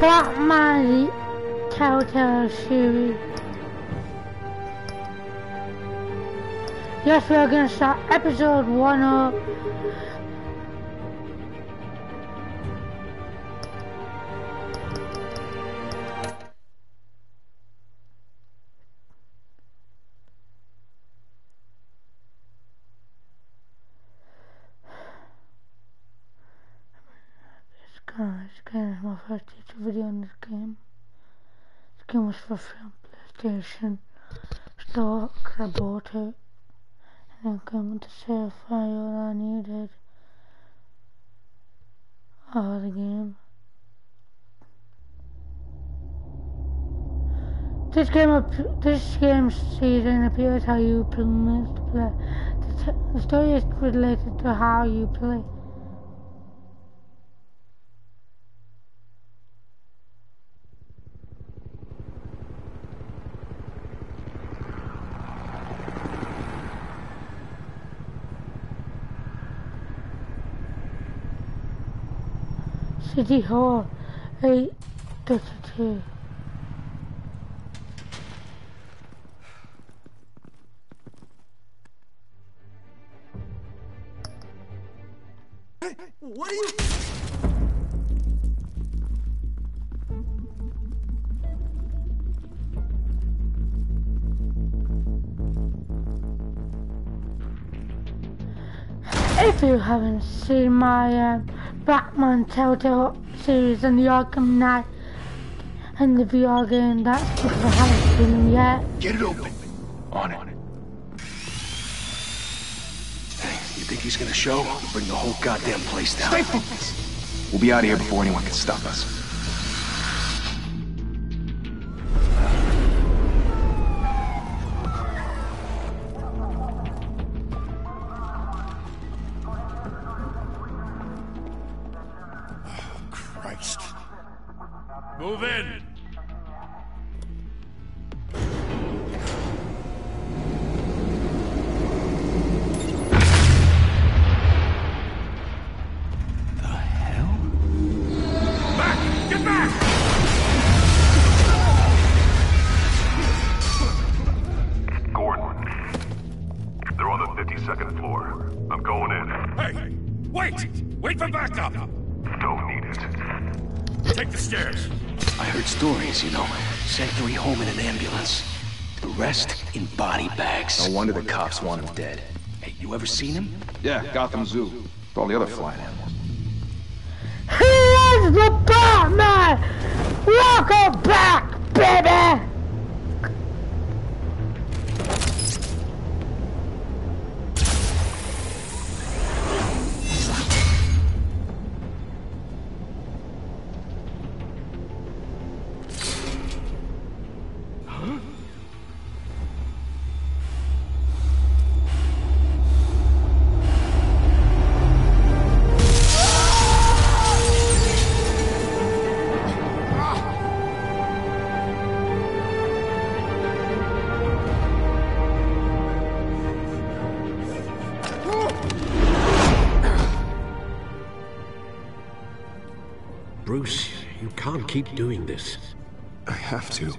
Batman Telltale series. Yes, we're gonna start episode 1 up. This game is my first YouTube video on this game. This game was for free on PlayStation Store because I bought it. And I came to save all I needed of the game. This game season appears how you play. The story is related to how you play. City Hall 832. Hey, what are you? If you haven't seen my Batman Telltale series and the Arkham Knight and the VR game, that's because I haven't seen them yet. Get it open. On it. Hey, you think he's gonna show? We'll bring the whole goddamn place down. Stay focused. We'll be out of here before anyone can stop us. Move in! The hell? Back! Get back! Gordon. They're on the 52nd floor. I'm going in. Hey! Wait! Wait for backup! Don't need it. Take the stairs. I heard stories, you know. Sent 3 home in an ambulance. The rest in body bags. No wonder the cops want him dead. Hey, you ever seen him? Yeah, Gotham Zoo. With all the other flying animals. He is the Batman! Welcome back, baby! Bruce, you can't keep doing this. I have to.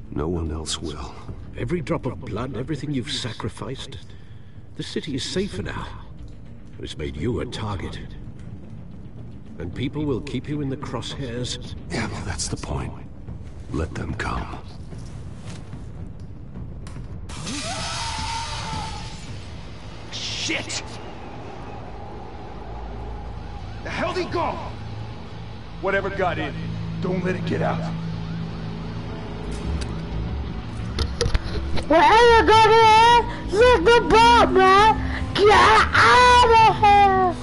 No one else will. Every drop of blood, everything you've sacrificed. The city is safer now. It's made you a target. And people will keep you in the crosshairs. Yeah, well, that's the point. Let them come. Shit! The hell'd he go? Whatever got in, don't let it get out. Whatever got in, let the Batman get out of here!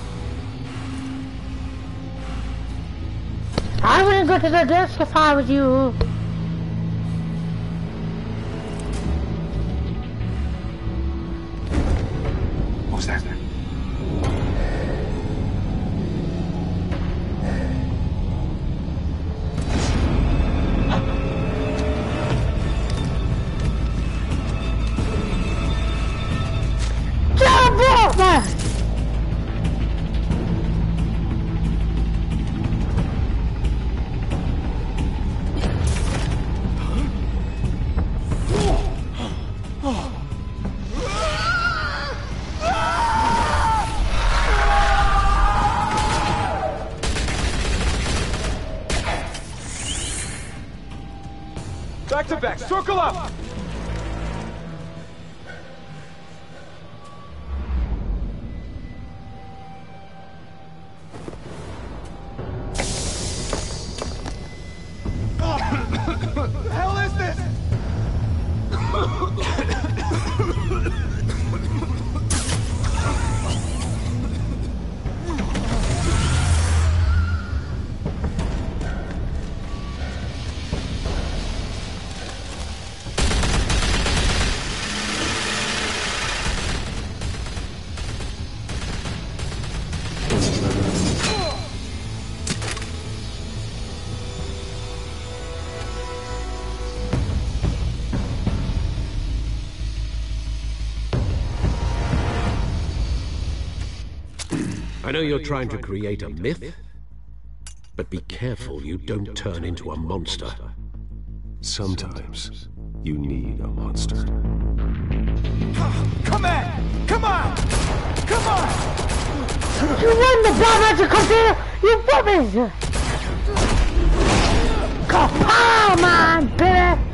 I wouldn't go to the desk if I was you. What was that? Back to back, circle up! What the hell is this? I know you're trying to create a myth, but be careful you don't turn into a monster. Sometimes you need a monster. Come at! Come on! Come on! You want the bomb to come here? You fuckers! Come on, bitch!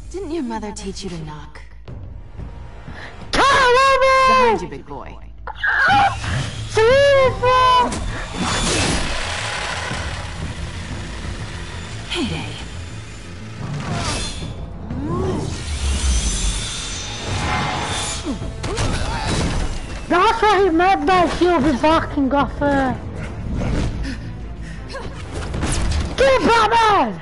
Didn't your mother teach you to knock? Behind you, big boy. Heyday. That's why he made that he'll be fucking off Get him, Batman!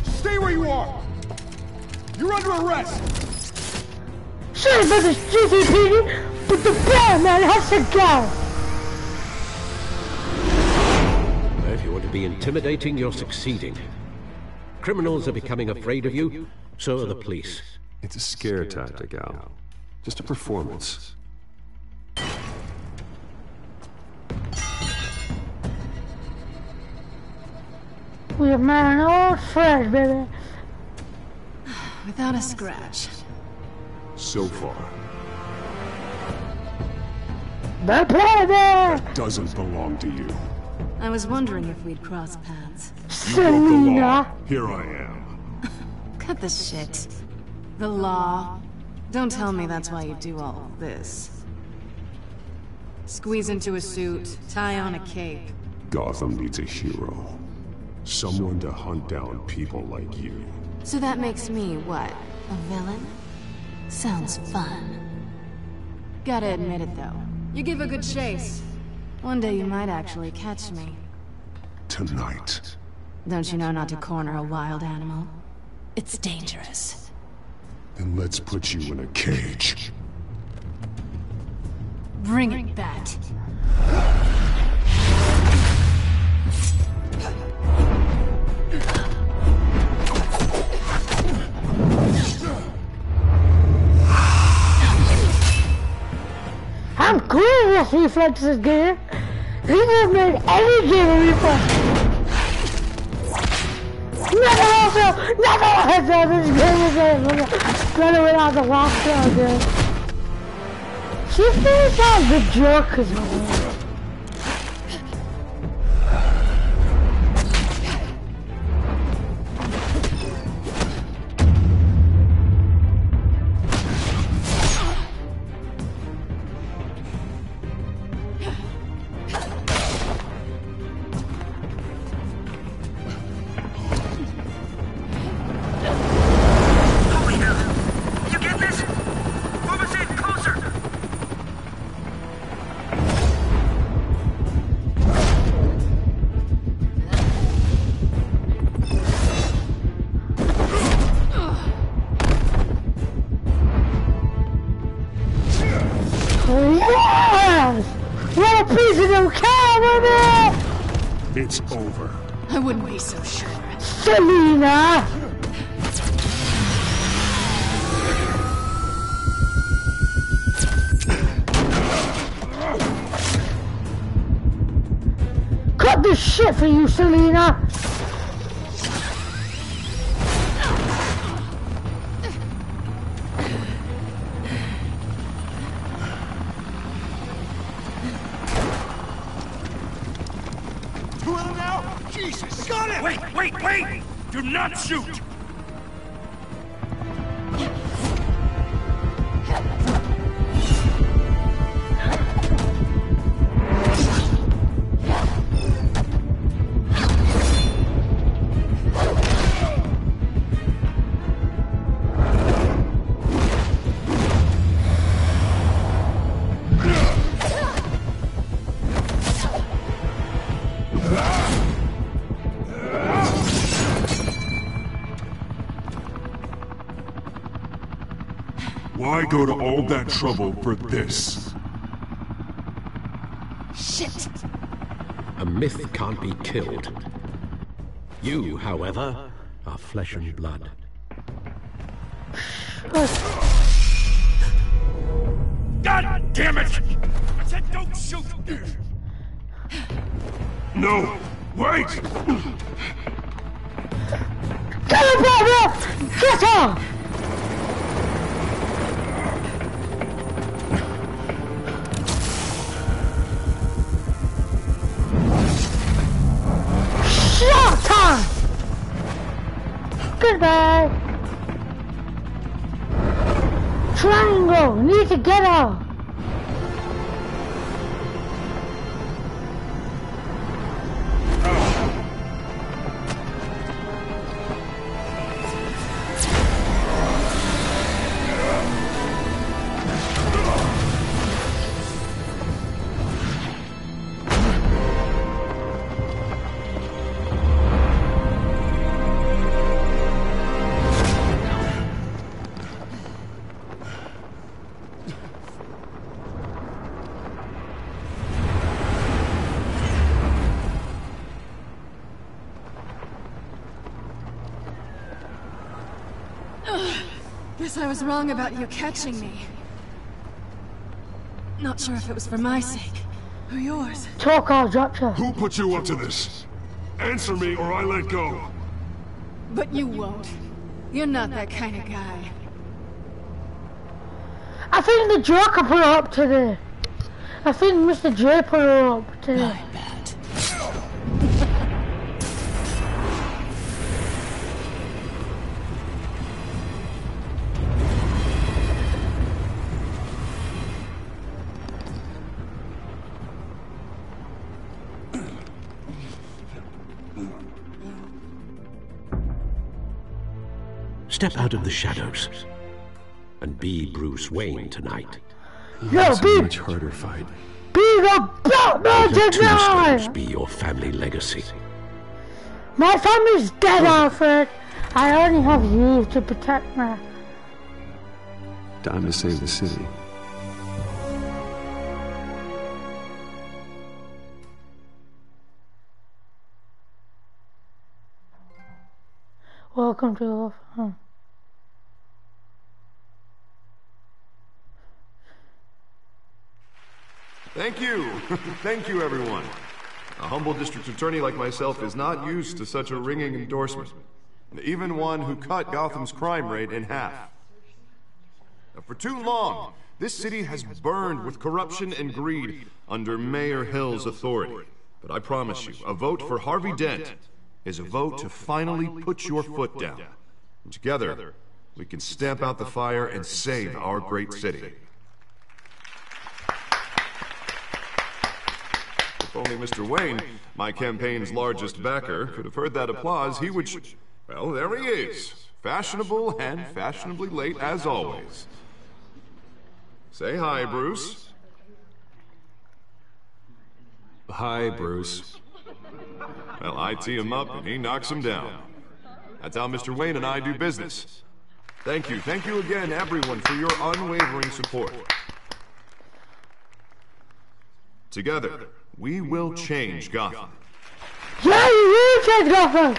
Stay where you are! You're under arrest! Sorry about this GTP, but the Batman has to go! If you want to be intimidating, you're succeeding. Criminals are becoming afraid of you, so are the police. It's a scare tactic, Al. Just a performance. We have met an old friend, baby. Without a scratch. So far. The planet! Doesn't belong to you. I was wondering if we'd cross paths. Selena! Here I am. Cut the shit. The law. Don't tell me that's why you do all of this. Squeeze into a suit, tie on a cape. Gotham needs a hero. Someone to hunt down people like you. So that makes me, what, a villain? Sounds fun. Gotta admit it, though. You give a good chase. One day you might actually catch me. Tonight. Don't you know not to corner a wild animal? It's dangerous. Then let's put you in a cage. Bring it, Bat. I'm cool with reflexes game. He just made any game a reflex. Never also, this game is better without the lockdown, dude. She feels like the Joker's movie. piece of new car with it! It's over. I wouldn't be so sure. Selina! Cut this shit for you, Selina! Jesus! Got it! Wait! Do not shoot! Why go to all that trouble for this? Shit! A myth can't be killed. You, however, are flesh and blood. God damn it! I said don't shoot! No! Wait! Get him, brother! Get him! Shot time! Goodbye! Triangle! Need to get out! Guess I was wrong about you catching me. Not sure if it was for my sake, or yours. Talk, I'll drop you. Who put you up to this? Answer me or I let go. But you won't. You're not that kind of guy. I think the Joker put her up today. I think Mr. J put her up today. My bad. Step out of the shadows and be Bruce Wayne tonight. No, It's a be much harder fight. the Batman Let tonight! tombstones be your family legacy. My family's dead, Alfred. I only have you to protect me. Time to save the city. Welcome to your home. Thank you. Thank you, everyone. A humble district attorney like myself is not used to such a ringing endorsement. Even one who cut Gotham's crime rate in half. For too long, this city has burned with corruption and greed under Mayor Hill's authority. But I promise you, a vote for Harvey Dent is a vote to finally put your foot down. And together, we can stamp out the fire and save our great city. If only Mr. Wayne, my campaign's largest backer, could have heard that applause, he would... Well, there he is. Fashionable and fashionably late as always. Say hi, Bruce. Hi, Bruce. Well, I tee him up and he knocks him down. That's how Mr. Wayne and I do business. Thank you again, everyone, for your unwavering support. Together, we will change Gotham. Yeah, you will change Gotham!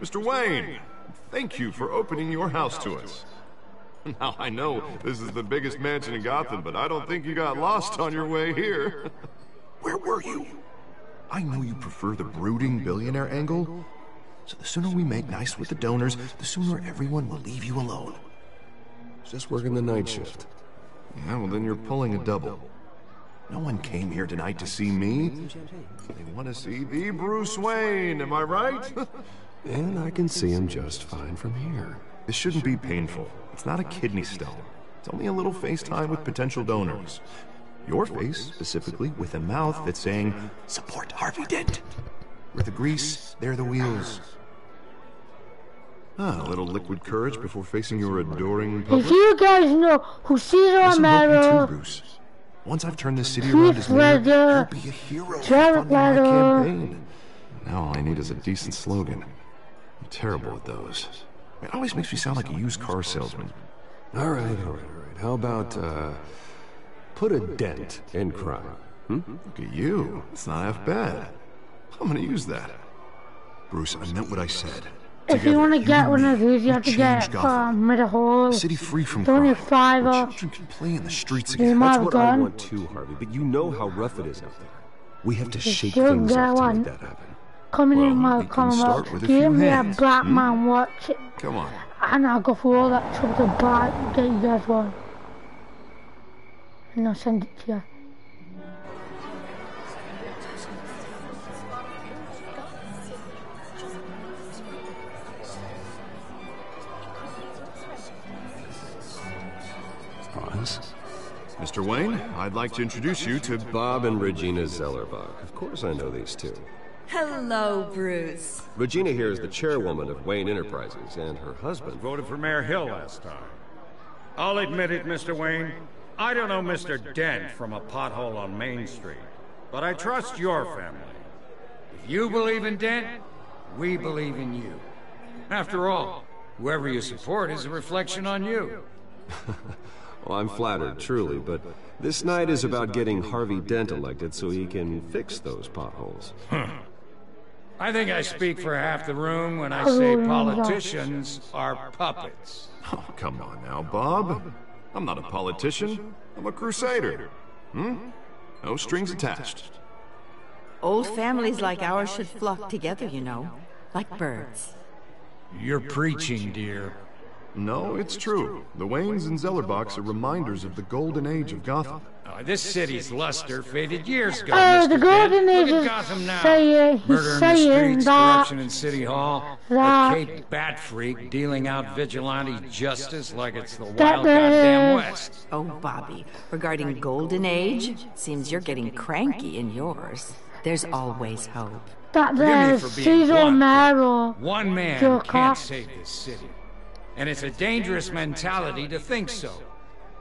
Mr. Wayne, thank you for opening your house to us. Now, I know this is the biggest mansion in Gotham, but I don't think you got lost on your way here. Where were you? I know you prefer the brooding billionaire angle, so the sooner we make nice with the donors, the sooner everyone will leave you alone. Just working the night shift. Yeah, well then you're pulling a double. No one came here tonight to see me. They want to see the Bruce Wayne, am I right? And I can see him just fine from here. This shouldn't be painful. It's not a kidney stone. It's only a little FaceTime with potential donors. Your face, specifically, with a mouth that's saying, Support Harvey Dent. "Where the grease, there the wheels." A little liquid courage before facing your adoring public. If you guys know who Caesar This'll help you Romero, too, Bruce. Once I've turned this city around as Heath mayor, Ledger, you'll be a hero Jared funding my Leto. campaign. Now all I need is a decent slogan. I'm terrible at those. It always makes me sound like a used car salesman. All right. How about, put a dent in crime? Look at you. It's not half bad. I'm gonna use that. Bruce, I meant what I said. if you want to get one of these, you have to change get it Gotham. from Middle A city free from It's only crime, where $5. children can play in the streets You again. might That's have what I gone. want too, Harvey, but you know how rough it is out there. We have to shake still things get up to one. make that happen. Coming Well, in my we can comment start box, with a give few me a hands, black man watch it. Come on. And I'll go through all that trouble to buy it, get you guys one. And I'll send it to you. Pause. Mr. Wayne, I'd like to introduce you to Bob and Regina Zellerbach. Of course I know these two. Hello, Bruce. Regina here is the chairwoman of Wayne Enterprises, and her husband... Voted for Mayor Hill last time. I'll admit it, Mr. Wayne. I don't know Mr. Dent from a pothole on Main Street, but I trust your family. If you believe in Dent, we believe in you. After all, whoever you support is a reflection on you. Well, I'm flattered, truly, but this night is about getting Harvey Dent elected so he can fix those potholes. I think I speak for half the room when I say politicians are puppets. Oh, come on now, Bob. I'm not a politician. I'm a crusader. No strings attached. Old families like ours should flock together, you know, like birds. You're preaching, dear. No, it's true. The Waynes and Zellerbachs are reminders of the golden age of Gotham. This city's luster faded years ago, The Mr. golden Dent. age Look is at Gotham now. saying, Murder he's in the saying streets, that, corruption in City Hall, that- a Cape Bat Freak dealing out vigilante justice like it's the wild That- goddamn West. Oh, Bobby, regarding Golden Age, seems you're getting cranky in yours. There's always hope. that Forgive me there's for being Caesar blunt, Romero. One man Joker. can't save this city. And it's a dangerous mentality to think so.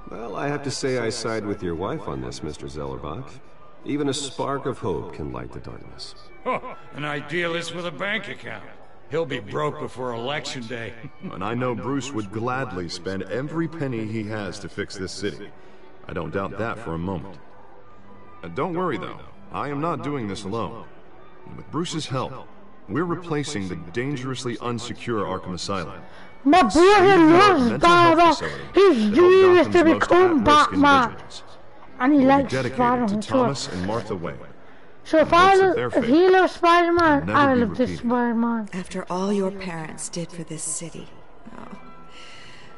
Well, I have to say I side with your wife on this, Mr. Zellerbach. Even a spark of hope can light the darkness. An idealist with a bank account. He'll be broke before Election Day. And I know Bruce would gladly spend every penny he has to fix this city. I don't doubt that for a moment. Don't worry, though. I am not doing this alone. And with Bruce's help, we're replacing the dangerously unsecure Arkham Asylum. My brother loves Batman. His dream is to become Batman. And he We'll be likes dedicated Spider-Man to too. Thomas and Martha Wayne. So if hopes that their if fate he loves Spider-Man, will never I be love this repeated. Spider-Man. After all your parents did for this city. Oh.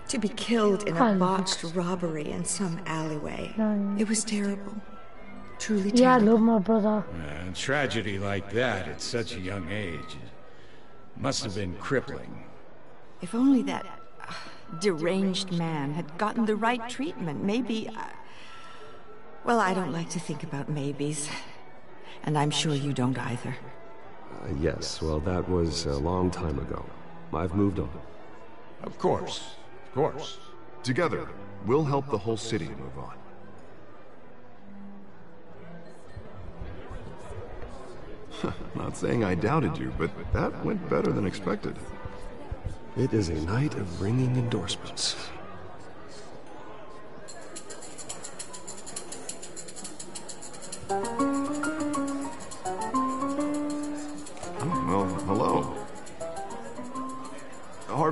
To be killed in I a love botched robbery in some alleyway. It was terrible. Truly Yeah, I terrible. love my brother. A tragedy like that at such a young age must have been crippling. If only that deranged man had gotten the right treatment, maybe... well, I don't like to think about maybes. And I'm sure you don't either. Yes, well, that was a long time ago. I've moved on. Of course. Of course. Together, we'll help the whole city move on. Not saying I doubted you, but that went better than expected. It is a night of ringing endorsements.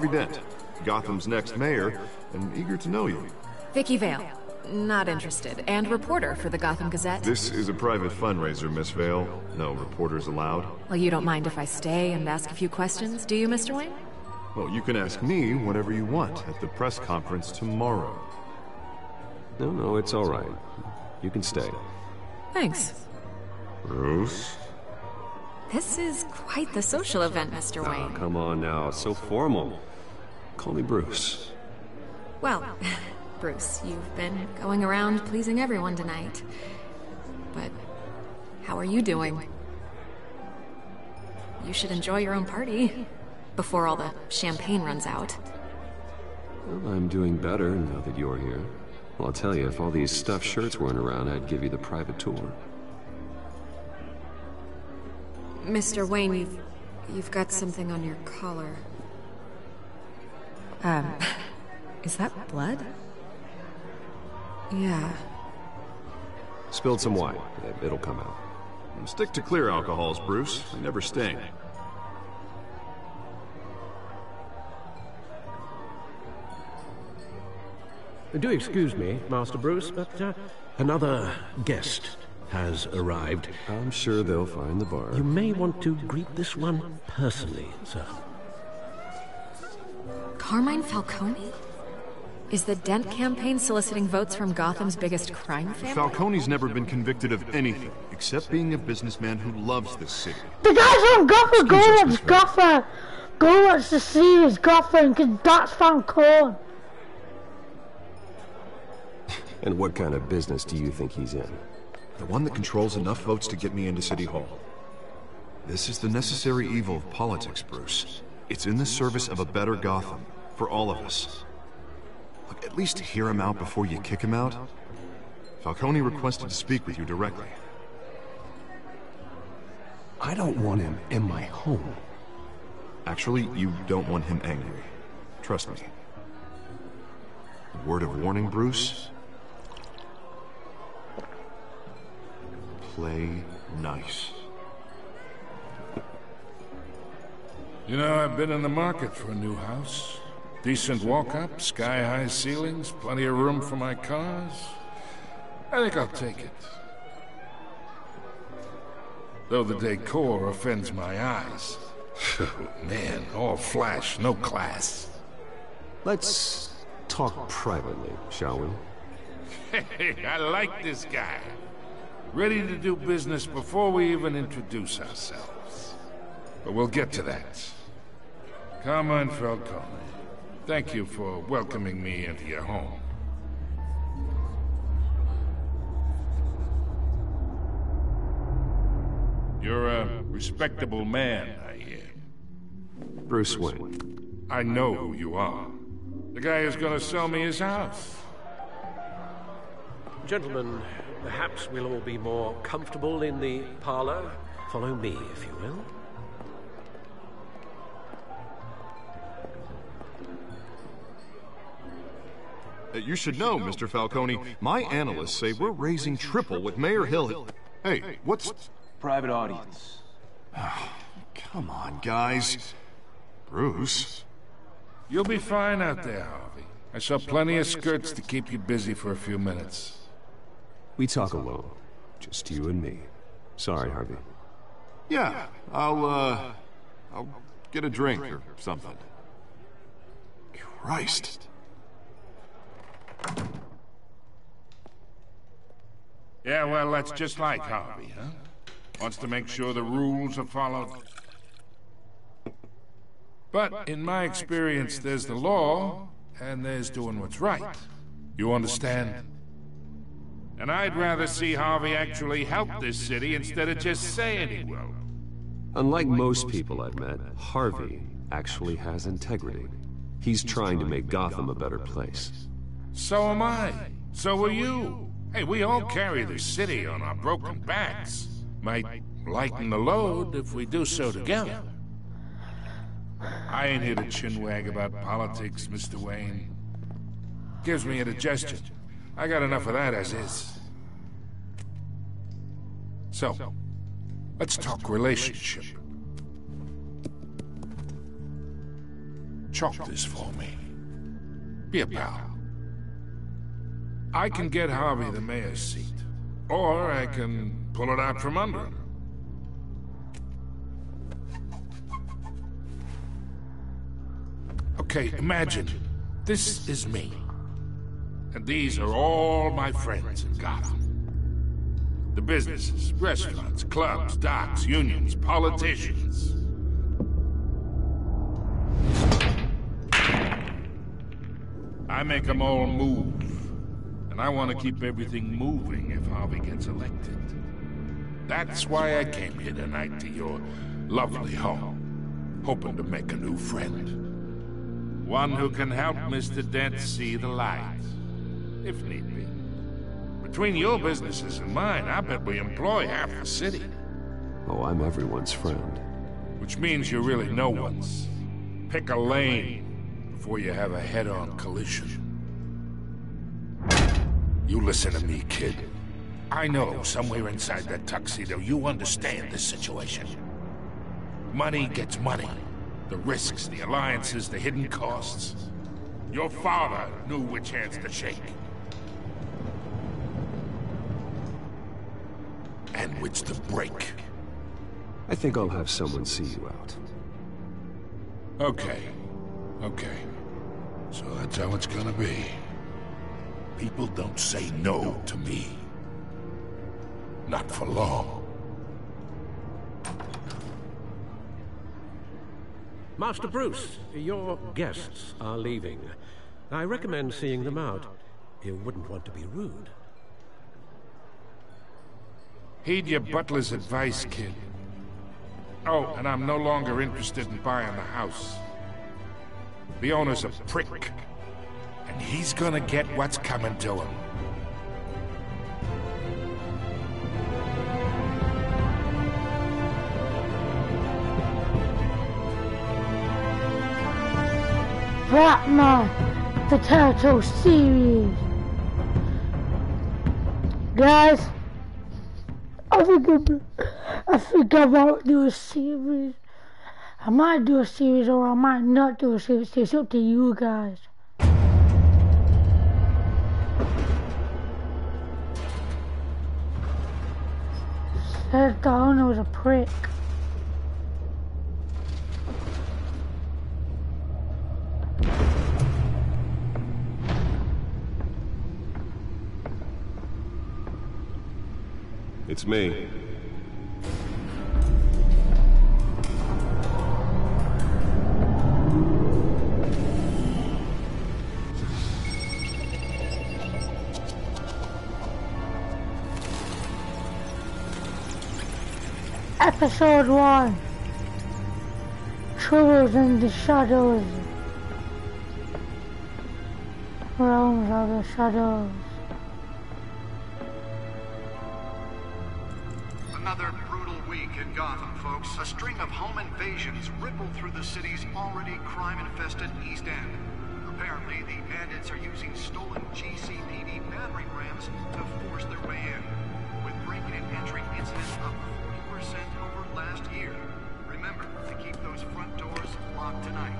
Harvey Dent, Gotham's next mayor, and eager to know you. Vicky Vale. Not interested. And reporter for the Gotham Gazette. This is a private fundraiser, Miss Vale. No reporters allowed. Well, you don't mind if I stay and ask a few questions, do you, Mr. Wayne? Well, you can ask me whatever you want at the press conference tomorrow. No, it's all right. You can stay. Thanks. Bruce? This is quite the social event, Mr. Wayne. Oh, come on now. So formal. Call me Bruce. Well, Bruce, you've been going around pleasing everyone tonight. But how are you doing? You should enjoy your own party before all the champagne runs out. Well, I'm doing better now that you're here. Well, I'll tell you, if all these stuffed shirts weren't around, I'd give you the private tour. Mr. Wayne, you've got something on your collar. Is that blood? Yeah. Spilled some wine. It'll come out. Stick to clear alcohols, Bruce. They never sting. Do excuse me, Master Bruce, but another guest has arrived. I'm sure they'll find the bar. You may want to greet this one personally, sir. Carmine Falcone? Is the Dent campaign soliciting votes from Gotham's biggest crime family? Falcone's never been convicted of anything, except being a businessman who loves this city. The guys from Gotham, go watch Gotham! Go watch the series Gotham, because that's Falcone. And what kind of business do you think he's in? The one that controls enough votes to get me into City Hall. This is the necessary evil of politics, Bruce. It's in the service of a better Gotham, for all of us. Look, at least hear him out before you kick him out. Falcone requested to speak with you directly. I don't want him in my home. Actually, you don't want him angry. Trust me. A word of warning, Bruce. Play nice. You know, I've been in the market for a new house. Decent walk-up, sky-high ceilings, plenty of room for my cars. I think I'll take it. Though the decor offends my eyes. Man, all flash, no class. Let's talk privately, shall we? Hey, I like this guy. Ready to do business before we even introduce ourselves. But we'll get to that. Carmine Falcone, thank you for welcoming me into your home. You're a respectable man, I hear. Bruce Wayne. I know who you are. The guy who's gonna sell me his house. Gentlemen, perhaps we'll all be more comfortable in the parlor. Follow me, if you will. You should know, Mr. Falcone, my analysts say we're raising triple with Mayor Hill. Hey, what's... Private audience. Come on, guys. Bruce? You'll be fine out there, Harvey. I saw plenty of skirts to keep you busy for a few minutes. We talk alone. Just you and me. Sorry, Harvey. Yeah, I'll get a drink or something. Christ. Yeah, well, that's just like Harvey, huh? Wants to make sure the rules are followed. But in my experience, there's the law, and there's doing what's right. You understand? And I'd rather see Harvey actually help this city instead of just saying he will. Unlike most people I've met, Harvey actually has integrity. He's trying to make Gotham a better place. So am I. So are you. Hey, we all carry the city on our broken backs. Might lighten the load if we do so together. I ain't here to chinwag about politics, Mr. Wayne. Gives me indigestion. I got enough of that as is. So, let's talk relationship. chop this for me. Be a pal. I can get Harvey the mayor's seat, or I can pull it out from under him. Okay, imagine, this is me. And these are all my friends in Gotham. The businesses, restaurants, clubs, docks, unions, politicians. I make them all move. And I want to keep everything moving if Harvey gets elected. That's why I came here tonight to your lovely home, hoping to make a new friend. One who can help Mr. Dent see the light, if need be. Between your businesses and mine, I bet we employ half the city. Oh, I'm everyone's friend. Which means you're really no one's. Pick a lane before you have a head-on collision. You listen to me, kid. I know somewhere inside that tuxedo you understand this situation. Money gets money. The risks, the alliances, the hidden costs. Your father knew which hands to shake. And which to break. I think I'll have someone see you out. Okay. So that's how it's gonna be. People don't say no to me. Not for long. Master Bruce, your guests are leaving. I recommend seeing them out. You wouldn't want to be rude. Heed your butler's advice, kid. Oh, and I'm no longer interested in buying the house. The owner's a prick. And he's gonna get what's coming to him. Batman, the Telltale series. Guys, I think I might do a series. I might do a series or I might not do a series. It's up to you guys. Said the owner was a prick. It's me. Episode 1. Troubles in the Shadows. Realms of the Shadows. Another brutal week in Gotham, folks. A string of home invasions rippled through the city's already crime-infested East End. Apparently, the bandits are using stolen GCPD battering rams to force their way in, with break-in and entry incidents up 40% over last year. Remember to keep those front doors locked tonight.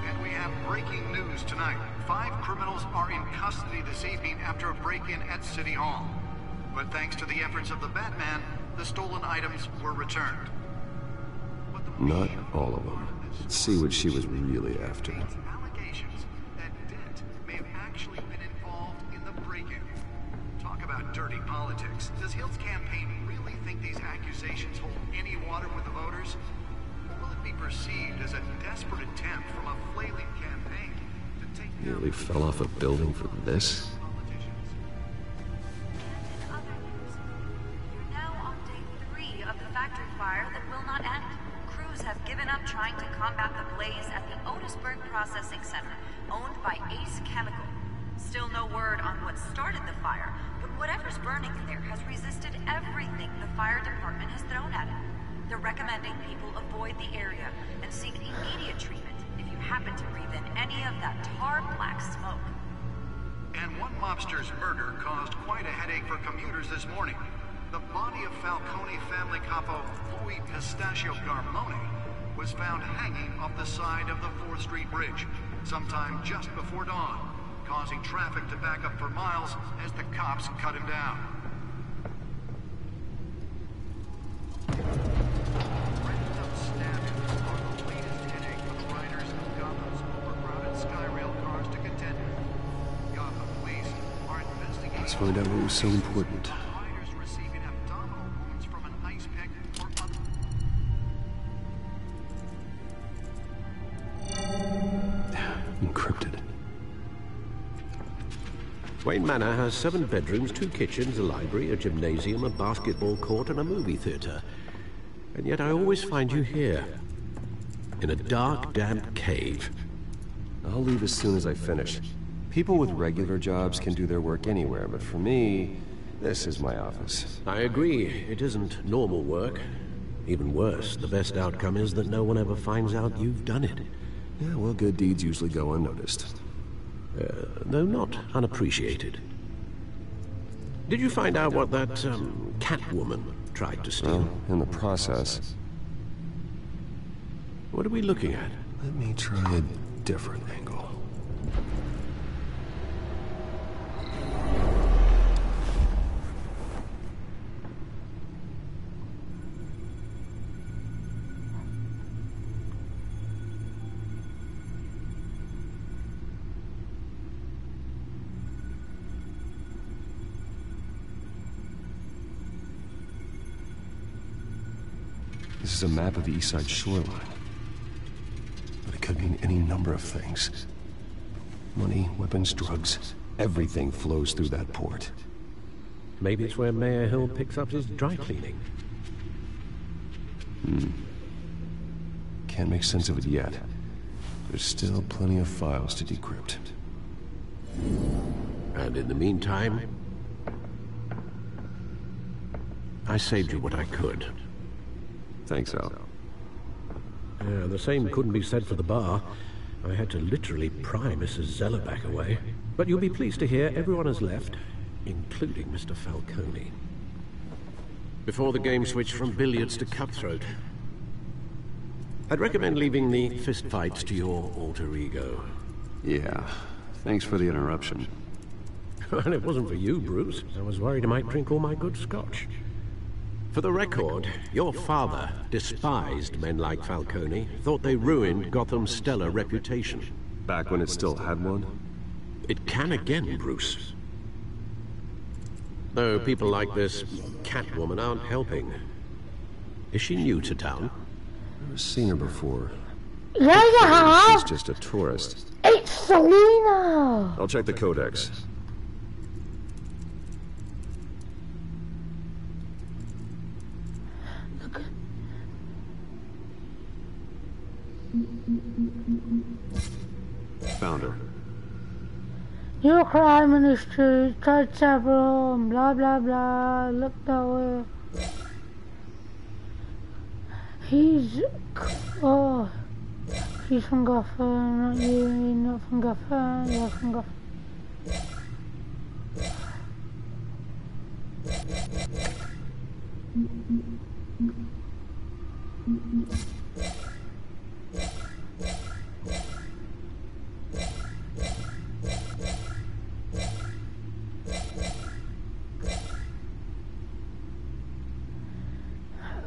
And we have breaking news tonight. 5 criminals are in custody this evening after a break-in at City Hall. But thanks to the efforts of the Batman, the stolen items were returned. Not all of them. Let's see what she was really after. Allegations that Dent may have actually been involved in the break-in. Talk about dirty politics. Does Hill's campaign really think these accusations hold any water with the voters? Or will it be perceived as a desperate attempt from a flailing campaign to take down... Nearly fell off a building for this? Trying to combat the blaze at the Otisburg Processing Center, owned by Ace Chemical. Still no word on what started the fire, but whatever's burning in there has resisted everything the fire department has thrown at it. They're recommending people avoid the area and seek immediate treatment if you happen to breathe in any of that tar black smoke. And one mobster's murder caused quite a headache for commuters this morning. The body of Falcone family capo Louis Pistachio Garmone was found hanging off the side of the 4th Street Bridge, sometime just before dawn, causing traffic to back up for miles as the cops cut him down. Random stabbings are the latest headache for the riders of Gotham's overcrowded Skyrail cars to contend with. Gotham police are investigating... Let's find out what was so important. Riders receiving abdominal wounds from an ice pick or other... Encrypted. Wayne Manor has 7 bedrooms, 2 kitchens, a library, a gymnasium, a basketball court, and a movie theater. And yet I always find you here, in a dark, damp cave. I'll leave as soon as I finish. People with regular jobs can do their work anywhere, but for me, this is my office. I agree. It isn't normal work. Even worse, the best outcome is that no one ever finds out you've done it. Yeah, well, good deeds usually go unnoticed. Though not unappreciated. Did you find out what that, Catwoman tried to steal? Well, in the process. What are we looking at? Let me try a different angle. This is a map of the East Side shoreline. But it could mean any number of things. Money, weapons, drugs, everything flows through that port. Maybe it's where Mayor Hill picks up his dry cleaning. Can't make sense of it yet. There's still plenty of files to decrypt. And in the meantime, I saved you what I could. Thanks, Al. The same couldn't be said for the bar. I had to literally pry Mrs. Zeller back away. But you'll be pleased to hear everyone has left, including Mr. Falcone. Before the game switched from billiards to cutthroat. I'd recommend leaving the fistfights to your alter ego. Yeah, thanks for the interruption. Well, it wasn't for you, Bruce. I was worried I might drink all my good scotch. For the record, your father despised men like Falcone, thought they ruined Gotham's stellar reputation. Back when it still had one? It can again, Bruce. Though people like this Catwoman aren't helping. Is she new to town? I've seen her before. Yeah, you have! She's just a tourist. It's Selena! I'll check the codex. Found her. Your crime in the street, tried several, blah blah blah, look that way. He's from Gotham, not you, not from Gotham, you're from Gotham.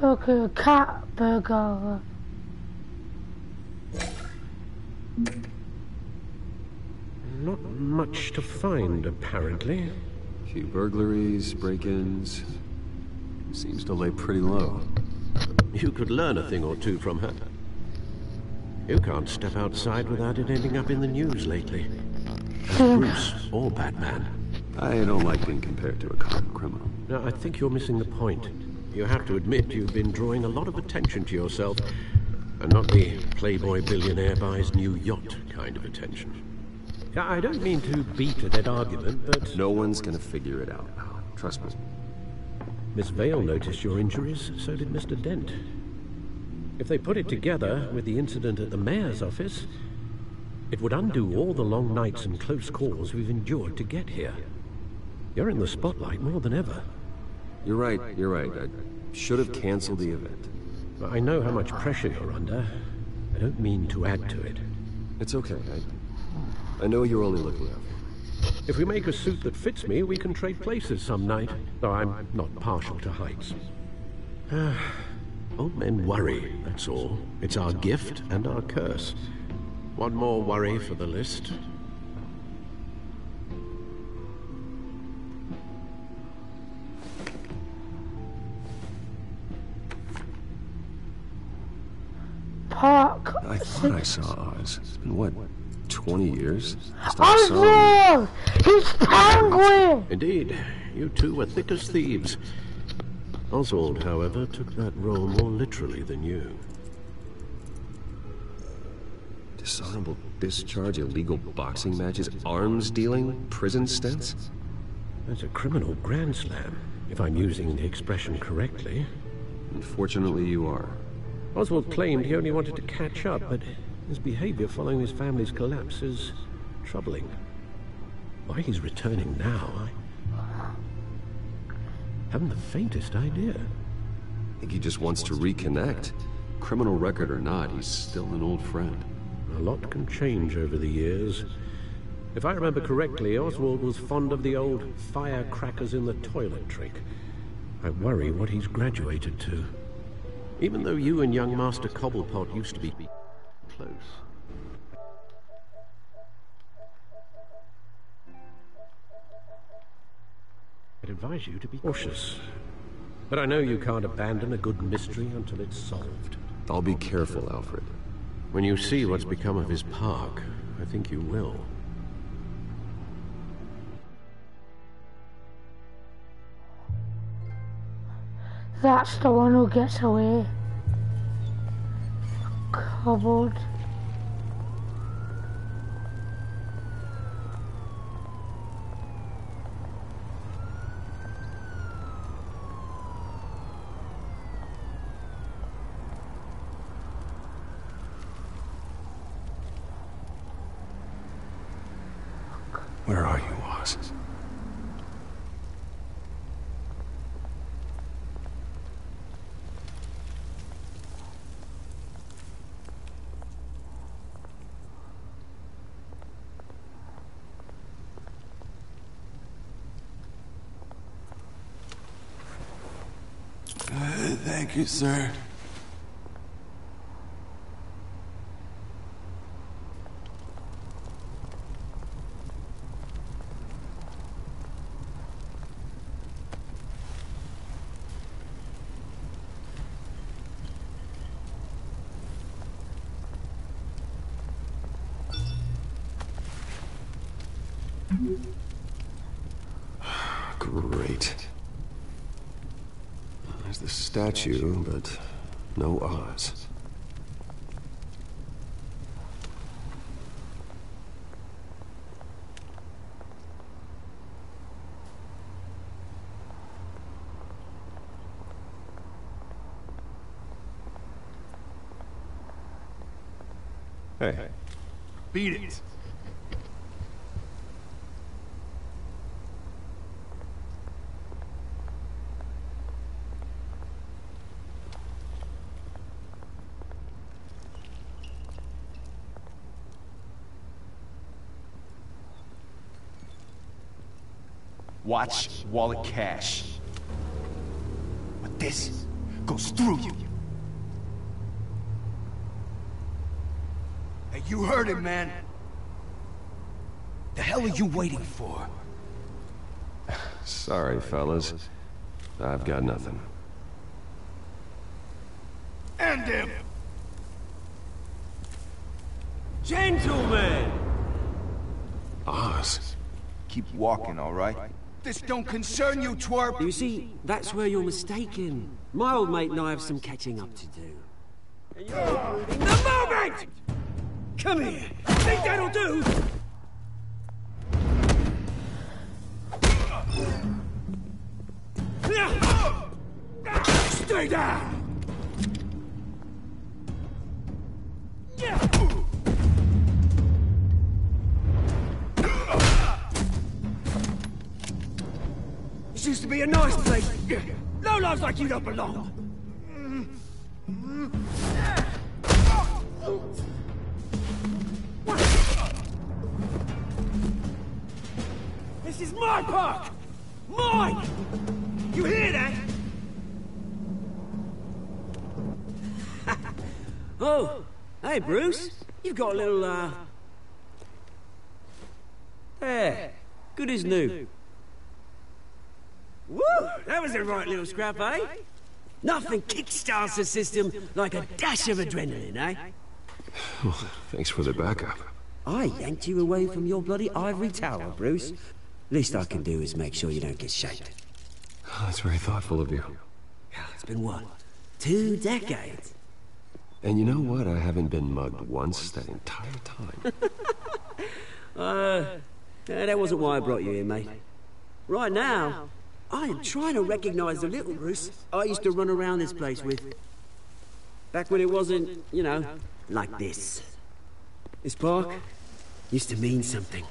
Okay, cat burger. Not much to find, apparently. Few burglaries, break-ins. Seems to lay pretty low. You could learn a thing or two from her. You can't step outside without it ending up in the news lately. As Bruce or Batman. I don't like being compared to a common criminal. No, I think you're missing the point. You have to admit you've been drawing a lot of attention to yourself, and not the playboy billionaire buys new yacht kind of attention. I don't mean to beat a dead argument, but... No one's gonna figure it out. Trust me. Miss Vale noticed your injuries, so did Mr. Dent. If they put it together with the incident at the mayor's office, it would undo all the long nights and close calls we've endured to get here. You're in the spotlight more than ever. You're right. I should have canceled the event. I know how much pressure you're under. I don't mean to add to it. It's okay. I know you're only looking out. If we make a suit that fits me, we can trade places some night, though I'm not partial to heights. Old men worry, that's all. It's our gift and our curse. One more worry for the list. Park. I thought I saw Oz. It's been, what, 20 years? Oswald! He's Penguin! Indeed. You two were thick as thieves. Oswald, however, took that role more literally than you. Dishonorable discharge, illegal boxing matches, arms dealing, prison stints? That's a criminal grand slam, if I'm using the expression correctly. Unfortunately, you are. Oswald claimed he only wanted to catch up, but his behavior following his family's collapse is troubling. Why he's returning now, I haven't the faintest idea. I think he just wants to reconnect. Criminal record or not, he's still an old friend. A lot can change over the years. If I remember correctly, Oswald was fond of the old firecrackers in the toilet trick. I worry what he's graduated to. Even though you and young Master Cobblepot used to be close. I'd advise you to be cautious. But I know you can't abandon a good mystery until it's solved. I'll be careful, Alfred. When you see what's become of his park, I think you will. That's the one who gets away. Cupboard. Where are you, Oz? Thank you, sir. Great. There's the statue, but no Oz. Hey. Beat it. Watch wallet cash. But this goes through you. Hey, you heard it, man. The hell are you waiting for? Sorry, fellas. I've got nothing. End him! Gentlemen! Oz. Keep walking, all right? This don't concern you, twerp! You see, that's where you're mistaken. My old mate and I have some catching up to do. The moment! Come here! Think that'll do? Stay down! This used to be a nice place. No lives like you don't belong. my park! Mine! You hear that? Oh, hey, Bruce. You've got a little, There. Good as new. Woo! That was a right little scrap, eh? Nothing kickstarts the system like a dash of adrenaline, eh? Well, thanks for the backup. I yanked you away from your bloody ivory tower, Bruce. Least I can do is make sure you don't get shaped. Oh, that's very thoughtful of you. It's been what? 2 decades? And you know what? I haven't been mugged once that entire time. That wasn't why I brought you here, mate. Right now, I am trying to recognize the little Bruce I used to run around this place with. Back when it wasn't, you know, like this. This park used to mean something.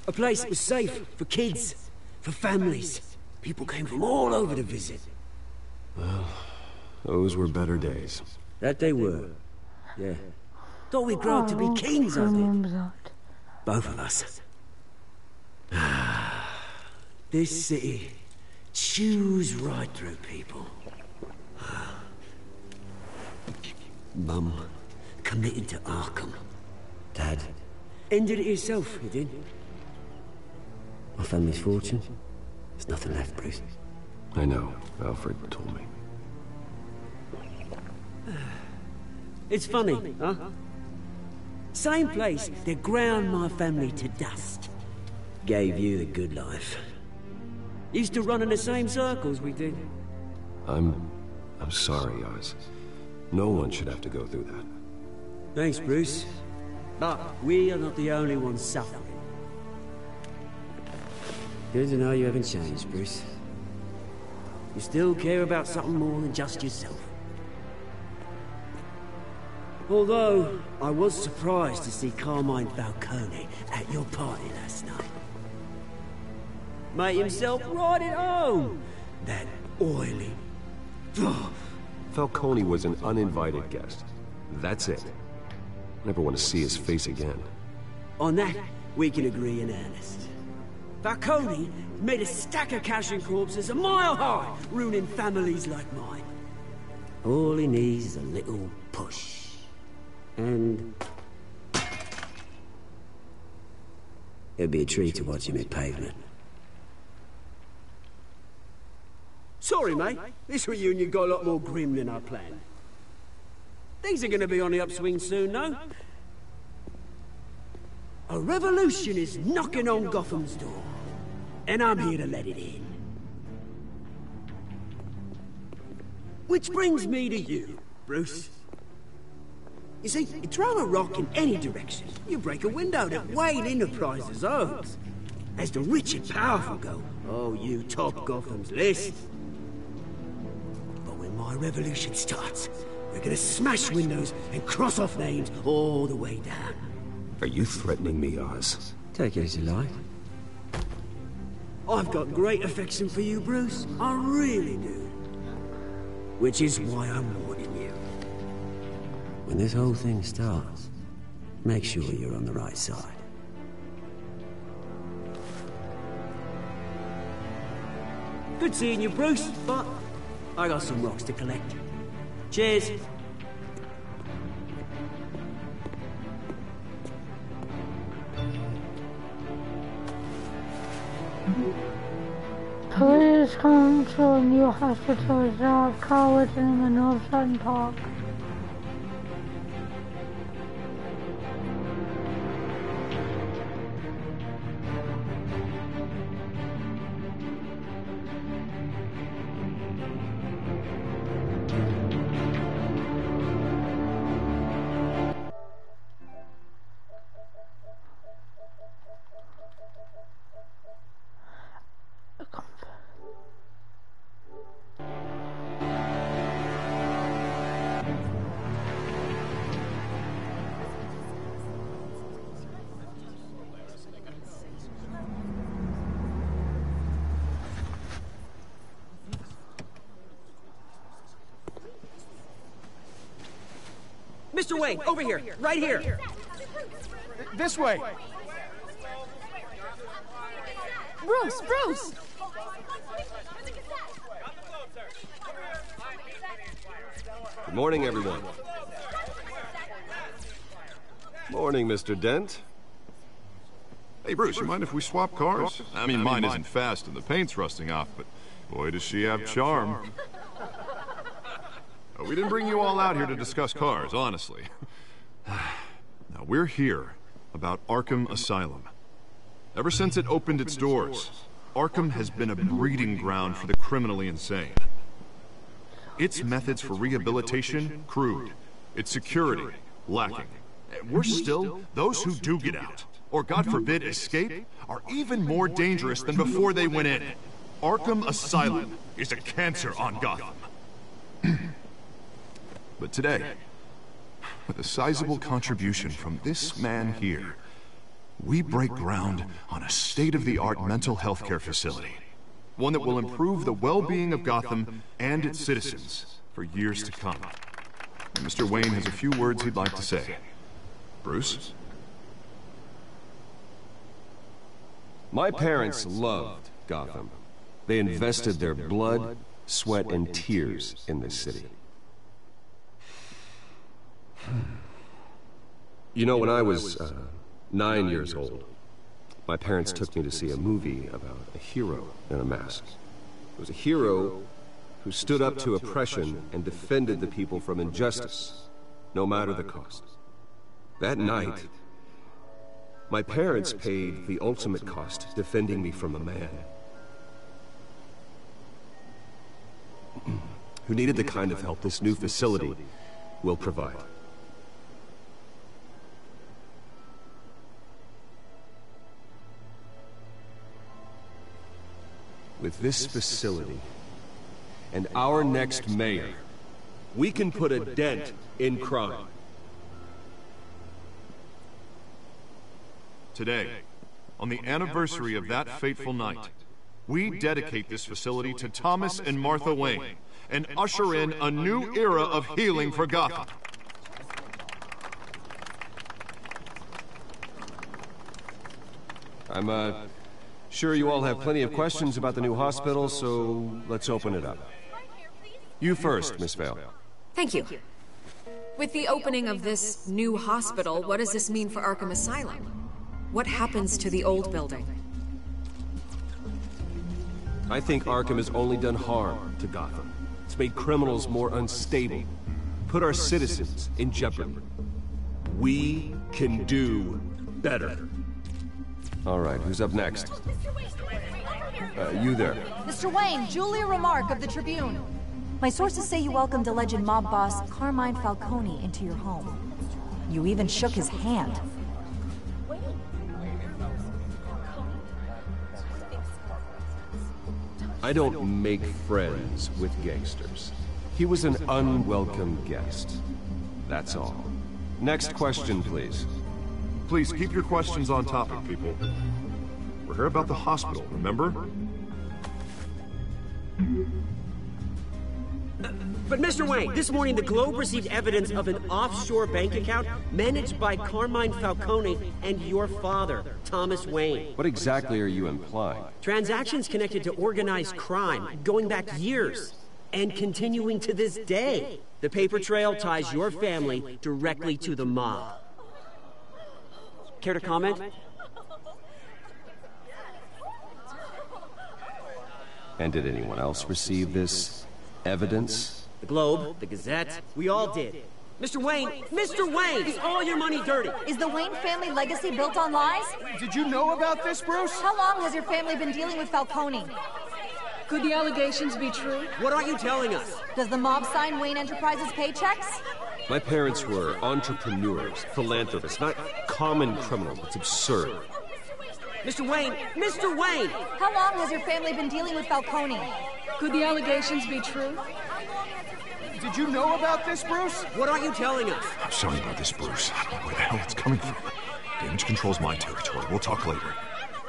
A place that was safe for kids, for families. People came from all over to visit. Well, those were better days. That they were. Yeah. Thought we'd grow up to be kings of it. Both of us. This city chews right through people. Mum committed to Arkham. Dad ended it himself, he did. My family's fortune. There's nothing left, Bruce. I know. Alfred told me. It's funny, huh? Same place that ground my family to dust. Gave you the good life. Used to run in the same circles we did. I'm sorry, Oz. No one should have to go through that. Thanks, Bruce. But we are not the only ones suffering. Good to know you haven't changed, Bruce. You still care about something more than just yourself. Although, I was surprised to see Carmine Falcone at your party last night. Made himself right at home. That oily... Falcone was an uninvited guest. That's it. Never want to see his face again. On that, we can agree in earnest. Falcone made a stack of cash and corpses a mile high, ruining families like mine. All he needs is a little push. And... it'd be a treat to watch him hit pavement. Sorry, mate. This reunion got a lot more grim than I planned. Things are gonna be on the upswing soon, no? A revolution is knocking on Gotham's door. And I'm here to let it in. Which brings me to you, Bruce. You see, you throw a rock in any direction, you break a window that Wayne Enterprises owns. As the rich and powerful go, oh, you top Gotham's list. But when my revolution starts, we're gonna smash windows and cross off names all the way down. Are you threatening me, Oz? Take it as you like. I've got great affection for you, Bruce. I really do. Which is why I'm warning you. When this whole thing starts, make sure you're on the right side. Good seeing you, Bruce, but I got some rocks to collect. Cheers. Please come to a new hospital. There are cowards in the North Side Park. Mr. Wayne, over here, right here. This way. Bruce! Bruce! Good morning, everyone. Morning, Mr. Dent. Hey, Bruce, you mind if we swap cars? I mean, mine isn't fast and the paint's rusting off, but boy, does she have charm. We didn't bring you all out here to discuss cars, honestly. Now, we're here about Arkham Asylum. Ever since it opened its doors, Arkham has been a breeding ground for the criminally insane. Its methods for rehabilitation, crude. Its security, lacking. Worse still, those who do get out, or God forbid escape, are even more dangerous than before they went in. Arkham Asylum is a cancer on Gotham. But today, with a sizable contribution from this man here, we break ground on a state-of-the-art mental health care facility. One that will improve the well-being of Gotham and its citizens for years to come. And Mr. Wayne has a few words he'd like to say. Bruce? My parents loved Gotham. They invested their blood, sweat, and tears in this city. You know, when I was 9 years old, my parents took me to see a movie about a hero in a mask. It was a hero who stood up to oppression and defended the people from injustice, no matter the cost. That night, my parents paid the ultimate cost defending me from a man who needed the kind of help this new facility will provide. With this facility and our next mayor, we can put a dent in crime. Today, on the anniversary of that fateful night, we dedicate this facility to Thomas and Martha Wayne and usher in a new era of healing for Gotham. I'm sure you all have plenty of questions about the new hospital, so let's open it up. You first, Miss Vale. Thank you. With the opening of this new hospital, what does this mean for Arkham Asylum? What happens to the old building? I think Arkham has only done harm to Gotham. It's made criminals more unstable, put our citizens in jeopardy. We can do better. All right, who's up next? You there. Mr. Wayne, Julia Remark of the Tribune. My sources say you welcomed alleged mob boss Carmine Falcone into your home. You even shook his hand. I don't make friends with gangsters. He was an unwelcome guest. That's all. Next question, please. Please keep your questions on topic, people. We're here about the hospital, remember? But Mr. Wayne, this morning the Globe received evidence of an offshore bank account managed by Carmine Falcone and your father, Thomas Wayne. What exactly are you implying? Transactions connected to organized crime, going back years, and continuing to this day. The paper trail ties your family directly to the mob. Care to comment? And did anyone else receive this evidence? The Globe, the Gazette, we all did. Mr. Wayne, is all your money dirty? Is the Wayne family legacy built on lies? Did you know about this, Bruce? How long has your family been dealing with Falcone? Could the allegations be true? What aren't you telling us? Does the mob sign Wayne Enterprises paychecks? My parents were entrepreneurs, philanthropists, not common criminals. It's absurd. Mr. Wayne! How long has your family been dealing with Falcone? Could the allegations be true? Did you know about this, Bruce? What aren't you telling us? I'm sorry about this, Bruce. I don't know where the hell it's coming from. Damage control's my territory. We'll talk later.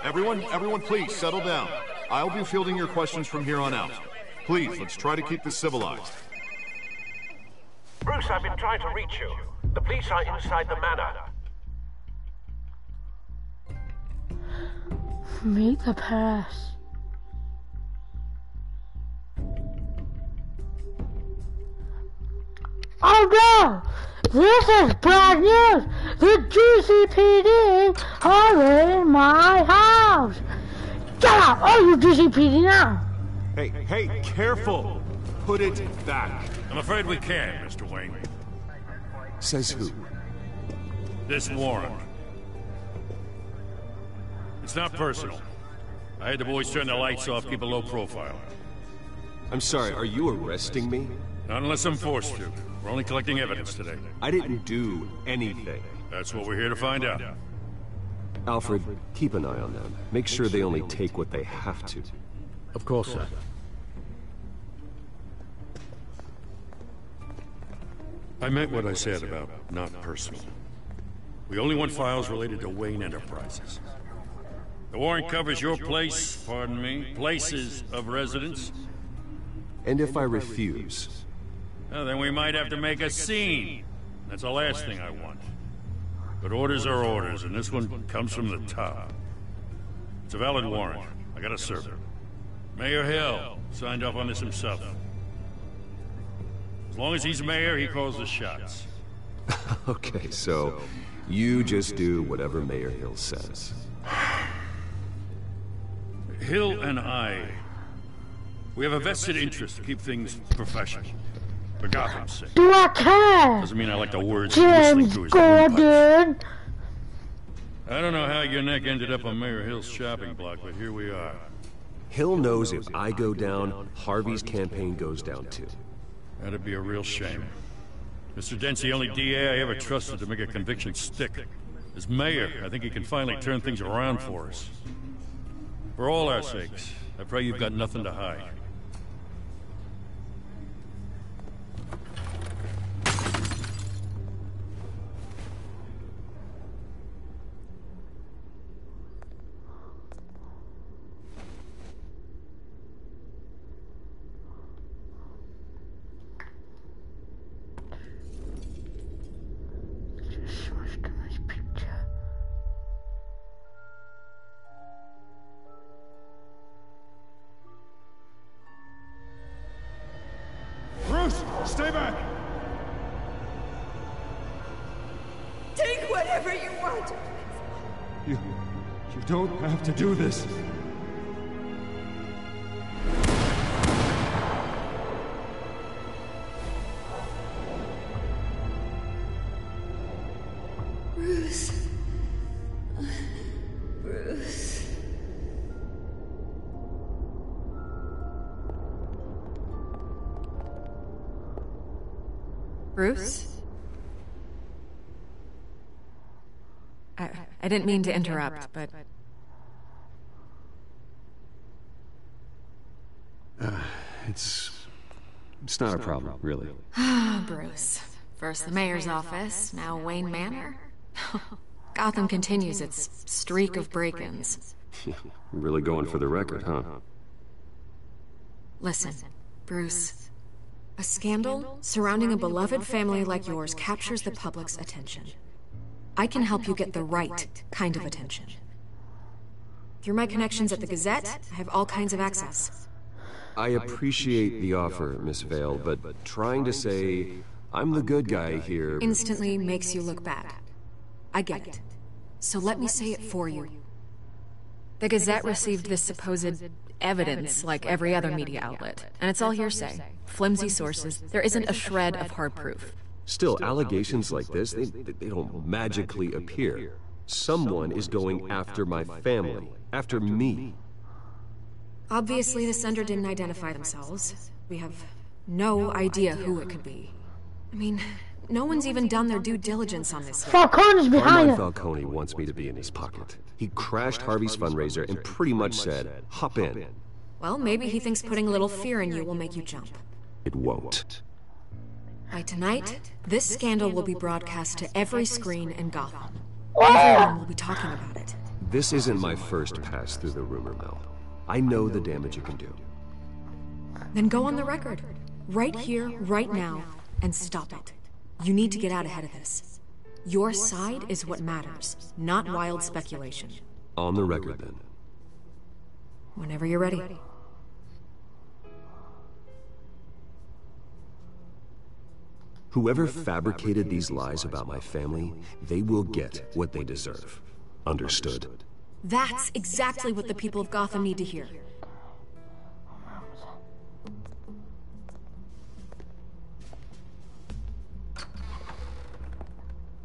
Everyone, please, settle down. I'll be fielding your questions from here on out. Please, let's try to keep this civilized. Bruce, I've been trying to reach you. The police are inside the manor. Meet the press. Oh no! This is bad news! The GCPD are in my house! Get out! Oh, you GCPD now! Hey, careful! Put it back. I'm afraid we can't, Mr. Wayne. Says who? This warrant. It's not personal. I had the boys turn the lights off, keep a low profile. I'm sorry, are you arresting me? Not unless I'm forced to. We're only collecting evidence today. I didn't do anything. That's what we're here to find out. Alfred, keep an eye on them. Make sure they only take what they have to. Of course, sir. I meant what I said about not personal. We only want files related to Wayne Enterprises. The warrant covers your place, pardon me, places of residence. And if I refuse? Well, then we might have to make a scene. That's the last thing I want. But orders are orders, and this one comes from the top. It's a valid warrant. I gotta serve it. Mayor Hill signed off on this himself. As long as he's mayor, he calls the shots. Okay, so you just do whatever Mayor Hill says. Hill and I, we have a vested interest to keep things professional. For Gotham's sake. Do I care? Doesn't mean I like the words whistling through his Gordon. I don't know how your neck ended up on Mayor Hill's shopping block, but here we are. Hill knows if I go down, Harvey's campaign goes down too. That'd be a real shame. Mr. Dent's the only DA I ever trusted to make a conviction stick. As mayor, I think he can finally turn things around for us. For all our sakes, I pray you've got nothing to hide. Stay back! Take whatever you want. You don't have to do this. Bruce. Bruce. Bruce? I didn't mean to interrupt, but... It's not a problem, really. Bruce. First the mayor's office, now Wayne Manor. Gotham continues its streak of break-ins. Really going for the record, huh? Listen, Bruce. A scandal surrounding a beloved family like yours captures the public's attention. I can help you get the right kind of attention. Through my connections at the Gazette, I have all kinds of access. I appreciate the offer, Miss Vale, but trying to say I'm the good guy here... instantly makes you look bad. I get it. So let me say it for you. The Gazette received this supposed evidence like every other media outlet, and it's all hearsay. Flimsy sources. There isn't a shred of hard proof. Still, allegations like this, they don't magically appear. Someone is going after my family, after me. Obviously, the sender didn't identify themselves. We have no idea who it could be. I mean, no one's even done their due diligence on this yet. Falcone's behind him. Falcone wants me to be in his pocket. He crashed Harvey's fundraiser and pretty much said, hop in. Well, maybe he thinks putting a little fear in you will make you jump. It won't. By tonight, this scandal will be broadcast to every screen in Gotham. Everyone will be talking about it. This isn't my first pass through the rumor mill. I know the damage you can do. Then go on the record. Right here, right now, and stop it. You need to get out ahead of this. Your side is what matters, not wild speculation. On the record, then. Whenever you're ready. Whoever fabricated these lies about my family, they will get what they deserve. Understood? That's exactly what the people of Gotham need to hear.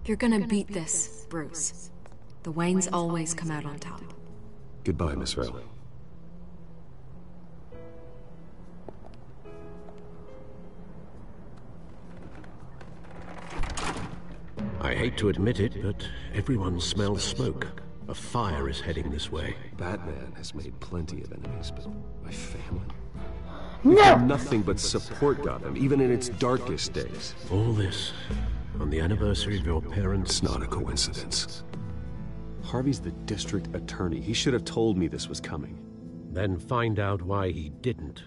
You're gonna beat this, Bruce. The Waynes always come out on top. Goodbye, Miss Vale. I hate to admit it, but everyone smells smoke. A fire is heading this way. Batman has made plenty of enemies, but my family? No! We've done nothing but support Gotham, even in its darkest days. All this on the anniversary of your parents'... It's not a coincidence. Harvey's the district attorney. He should have told me this was coming. Then find out why he didn't.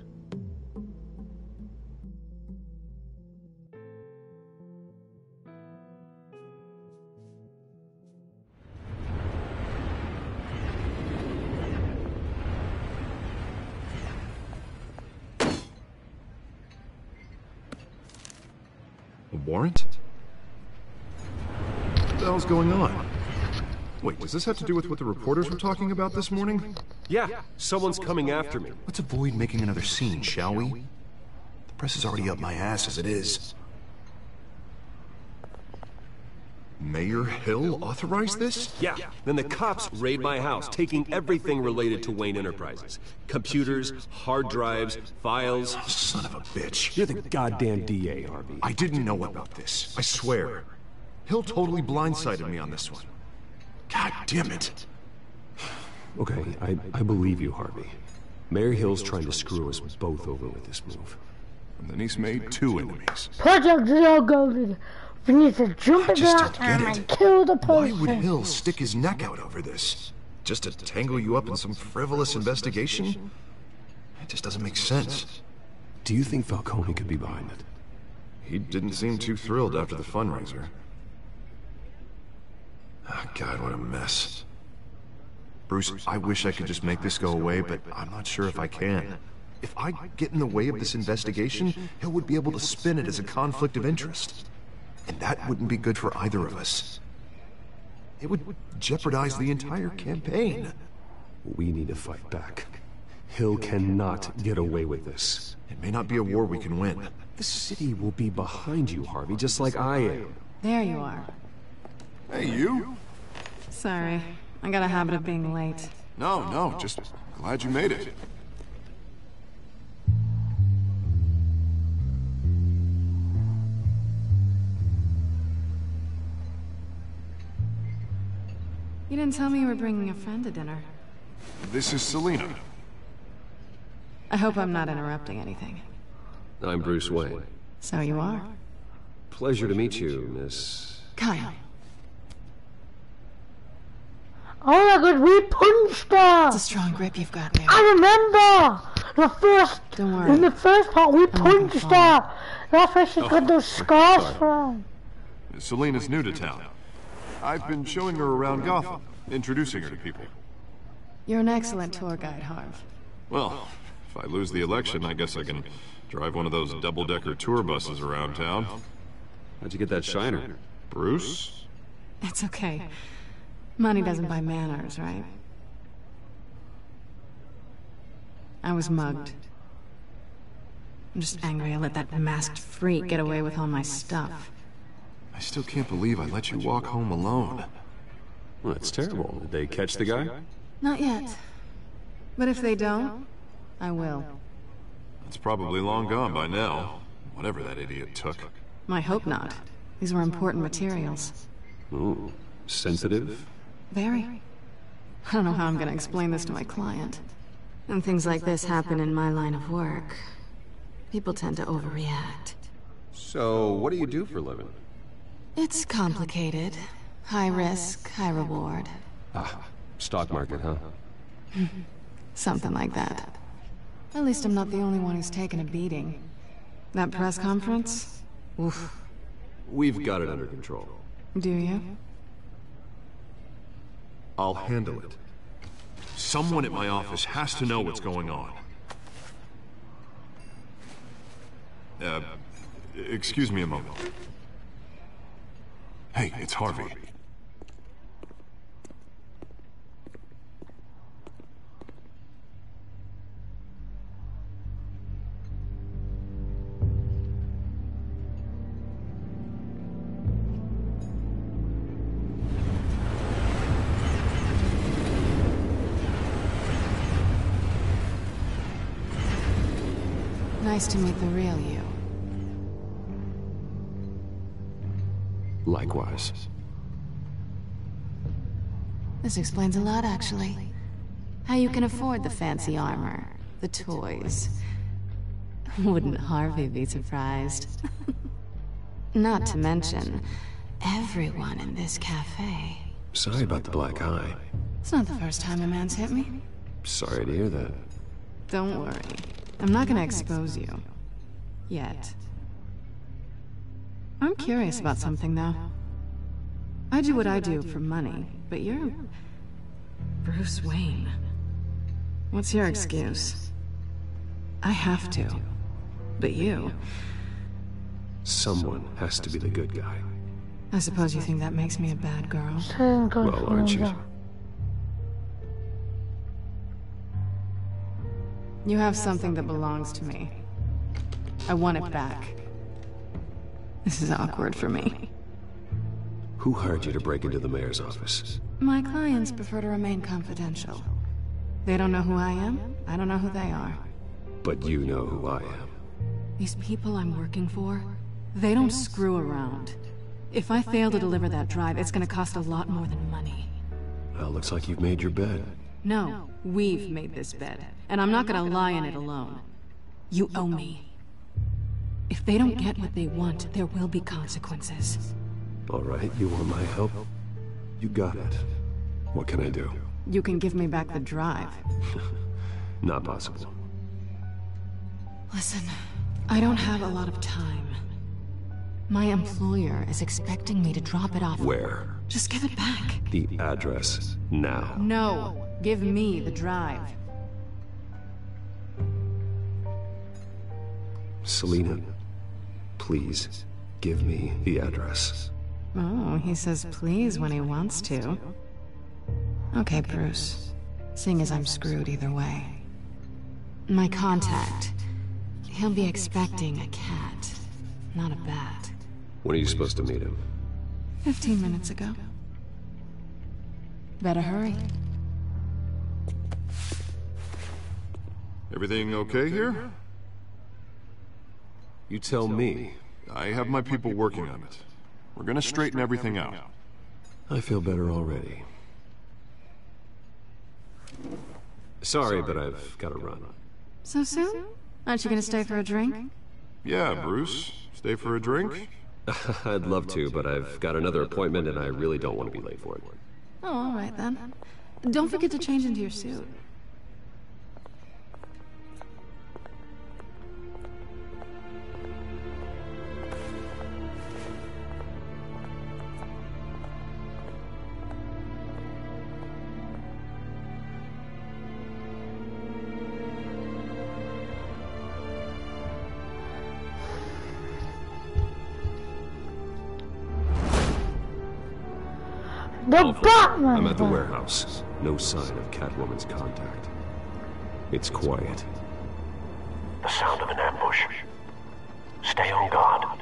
A warrant? What the hell's going on? Wait, does this have to do with what the reporters were talking about this morning? Yeah, someone's coming after me. Let's avoid making another scene, shall we? The press is already up my ass as it is. Mayor Hill authorized this? Yeah, then the cops raid my house, taking everything related to Wayne Enterprises. Computers, hard drives, files. Oh, son of a bitch. You're the goddamn DA, Harvey. I didn't know about this. I swear. Hill totally blindsided me on this one. God damn it. Okay, I believe you, Harvey. Mayor Hill's trying to screw us both over with this move. And then he's made two enemies. Project Zero Golden. We need to jump it down and kill the person. Why would Hill stick his neck out over this? Just to tangle you up in some frivolous investigation? It just doesn't make sense. Do you think Falcone could be behind it? He didn't seem too thrilled after the fundraiser. Oh, God, what a mess. Bruce, I wish I could just make this go away, but I'm not sure if I can. If I get in the way of this investigation, Hill would be able to spin it as a conflict of interest. And that wouldn't be good for either of us. It would jeopardize the entire campaign. We need to fight back. Hill cannot get away with this. It may not be a war we can win. The city will be behind you, Harvey, just like I am. There you are. Hey, you? Sorry, I got a habit of being late. No, just glad you made it. You didn't tell me you were bringing a friend to dinner. This is Selina. I hope I'm not interrupting anything. I'm Bruce Wayne. So you are. Pleasure to meet you, Miss... Kyle. Oh my god, we punched her! It's a strong grip you've got there. I remember! Don't worry. In the first part, we punched her! That's where she got those scars from. Selina's new to town. I've been showing her around Gotham, introducing her to people. You're an excellent tour guide, Harv. Well, if I lose the election, I guess I can drive one of those double-decker tour buses around town. How'd you get that shiner? Bruce? It's okay. Money doesn't buy manners, right? I was mugged. I'm just angry I let that masked freak get away with all my stuff. I still can't believe I let you walk home alone. Well, that's terrible. Did they catch the guy? Not yet. But if they don't, I will. It's probably long gone by now. Whatever that idiot took. I hope not. These were important materials. Ooh, sensitive? Very. I don't know how I'm gonna explain this to my client. And things like this happen in my line of work. People tend to overreact. So, what do you do for a living? It's complicated. High risk, high reward. Ah, stock market, huh? Something like that. At least I'm not the only one who's taken a beating. That press conference? Oof. We've got it under control. Do you? I'll handle it. Someone at my office has to know what's going on. Excuse me a moment. Hey, it's Harvey. Nice to meet the real you. Likewise. This explains a lot, actually. How you can afford the fancy armor, the toys. Wouldn't Harvey be surprised? Not to mention, everyone in this cafe. Sorry about the black eye. It's not the first time a man's hit me. Sorry to hear that. Don't worry. I'm not gonna expose you. Yet. I'm curious about something, though. I do what I do for money, but you're... Bruce Wayne. What's your excuse? I have to. But you... Someone has to be the good guy. I suppose you think that makes me a bad girl? Well, aren't you? You have something that belongs to me. I want it back. This is awkward for me. Who hired you to break into the mayor's office? My clients prefer to remain confidential. They don't know who I am, I don't know who they are. But you know who I am. These people I'm working for, they don't screw around. If I fail to deliver that drive, it's gonna cost a lot more than money. Well, looks like you've made your bed. No, we've made this bed, and I'm not gonna lie in it alone. You owe me. If they don't get what they want, there will be consequences. All right, you want my help? You got it. What can I do? You can give me back the drive. Not possible. Listen, I don't have a lot of time. My employer is expecting me to drop it off. Where? Just give it back. The address, now. No, give me the drive. Selina, please, give me the address. Oh, he says please when he wants to. Okay, Bruce. Seeing as I'm screwed either way. My contact. He'll be expecting a cat, not a bat. When are you supposed to meet him? 15 minutes ago. Better hurry. Everything okay here? You tell me. I have my people working on it. We're gonna straighten everything out. I feel better already. Sorry, but I've got to run. So soon? Aren't you gonna stay for a drink? Yeah, Bruce. Stay for a drink? I'd love to, but I've got another appointment and I really don't want to be late for it. Oh, all right then. Don't forget to change into your suit. Batman! I'm at the warehouse. No sign of Catwoman's contact. It's quiet. The sound of an ambush. Stay on guard.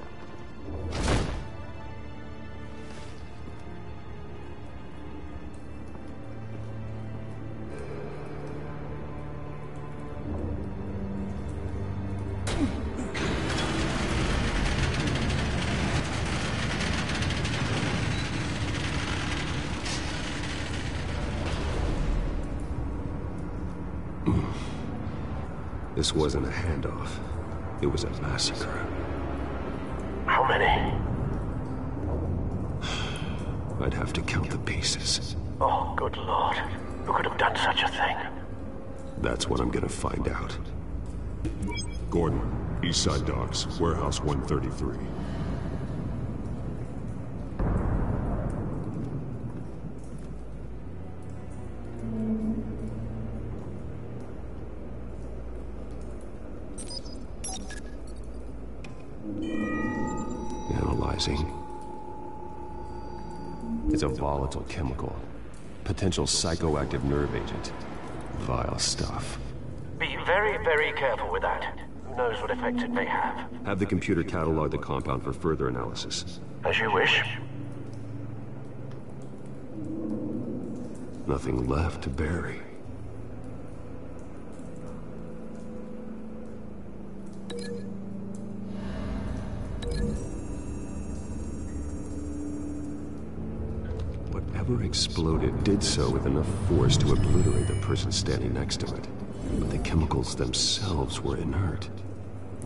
This wasn't a handoff. It was a massacre. How many? I'd have to count the pieces. Oh, good lord. Who could have done such a thing? That's what I'm gonna find out. Gordon, Eastside Docks, Warehouse 133. Thorazine. It's a volatile chemical. Potential psychoactive nerve agent. Vile stuff. Be very, very careful with that. Who knows what effects it may have. Have the computer catalog the compound for further analysis. As you wish. Nothing left to bury. Whatever exploded did so with enough force to obliterate the person standing next to it. But the chemicals themselves were inert,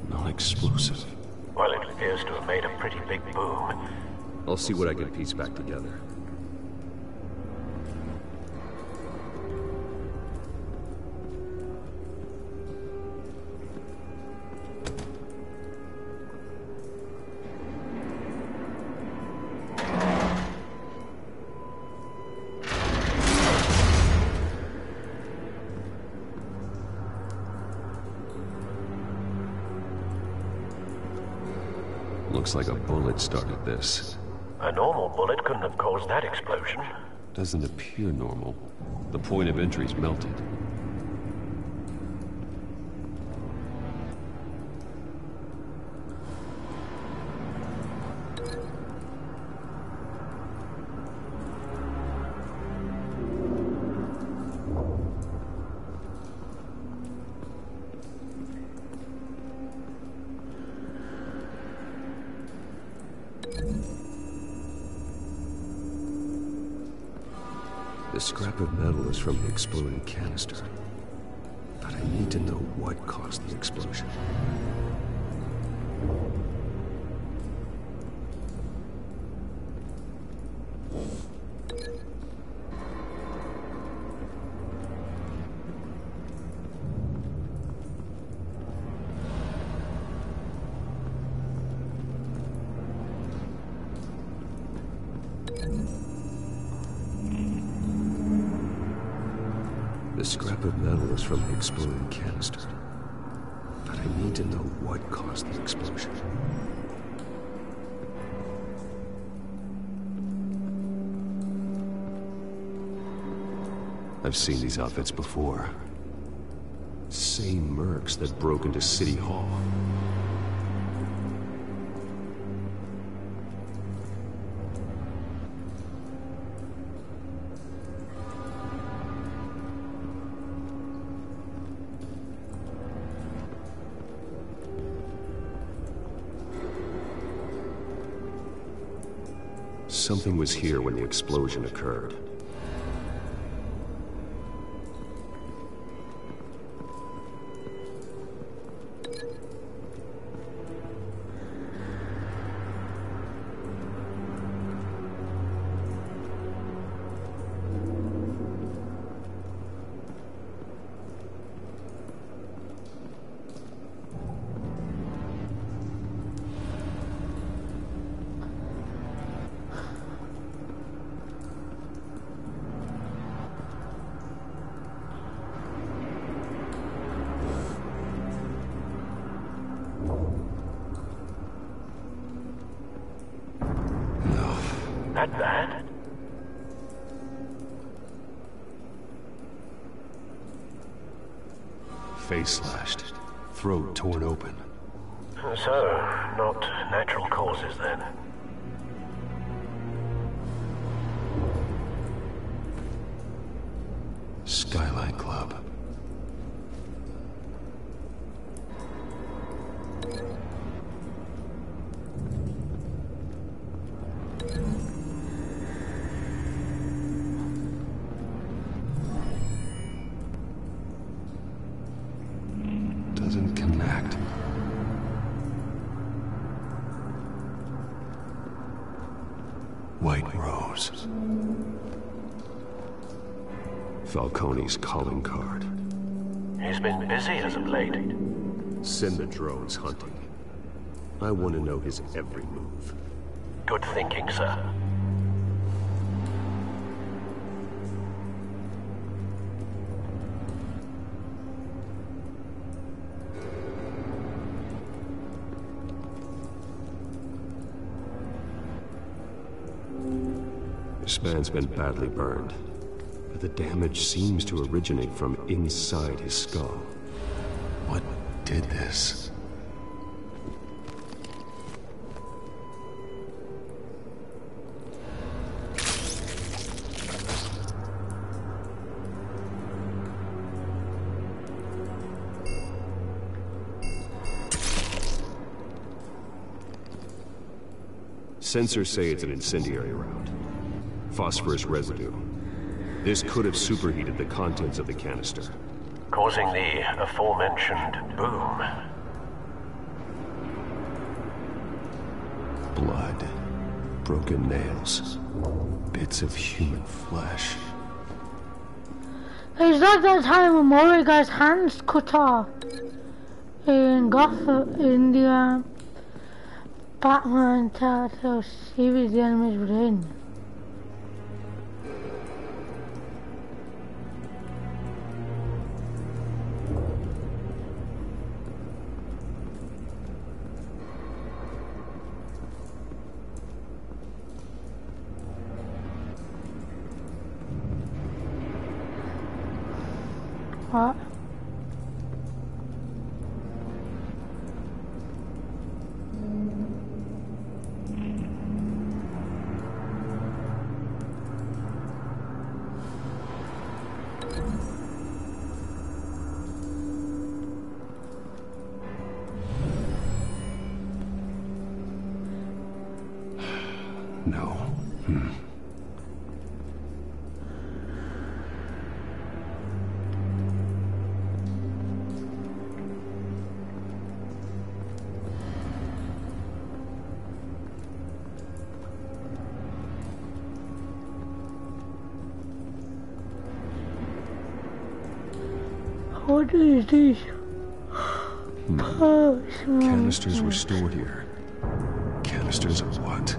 non-explosive. Well, it appears to have made a pretty big boom. I'll see what I can piece back together. Looks like a bullet started this. A normal bullet couldn't have caused that explosion. Doesn't appear normal. The point of entry's melted. The scrap of metal is from the exploding canister. But I need to know what caused the explosion. The scrap of metal is from the exploding canister. But I need to know what caused the explosion. I've seen these outfits before. Same mercs that broke into City Hall. Something was here when the explosion occurred. That bad? Face slashed, throat torn open. So, not natural causes then. Skyline Club. Doesn't connect. White Rose. Falcone's calling card. He's been busy as of late. Send the drones hunting. I want to know his every move. Good thinking, sir. This man's been badly burned, but the damage seems to originate from inside his skull. What did this? Sensors say it's an incendiary round. Phosphorus residue. This could have superheated the contents of the canister, causing the aforementioned boom. Blood, broken nails, bits of human flesh. It's like that time when Murray got his hands cut off in Gotham, in the Batman Telltale series the enemies were in. What? No. What is this? Canisters were stored here. Canisters of what?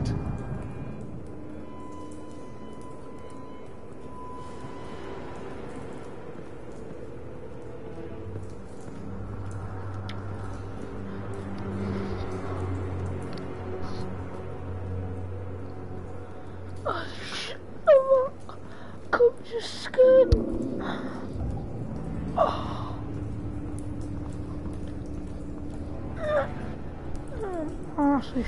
Come to skin. Honestly,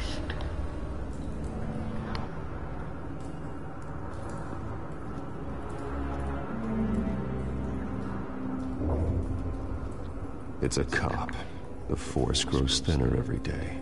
It's a cop. The force grows thinner every day.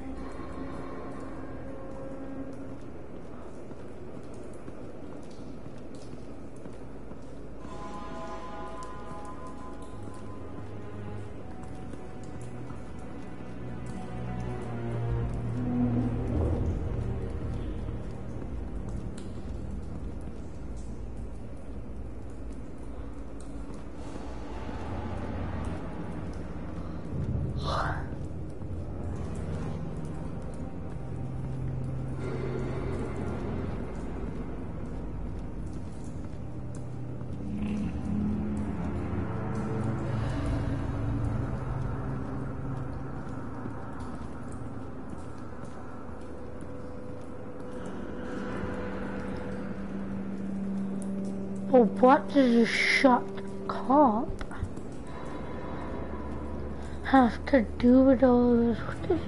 But what does a shot cop have to do with all this? What does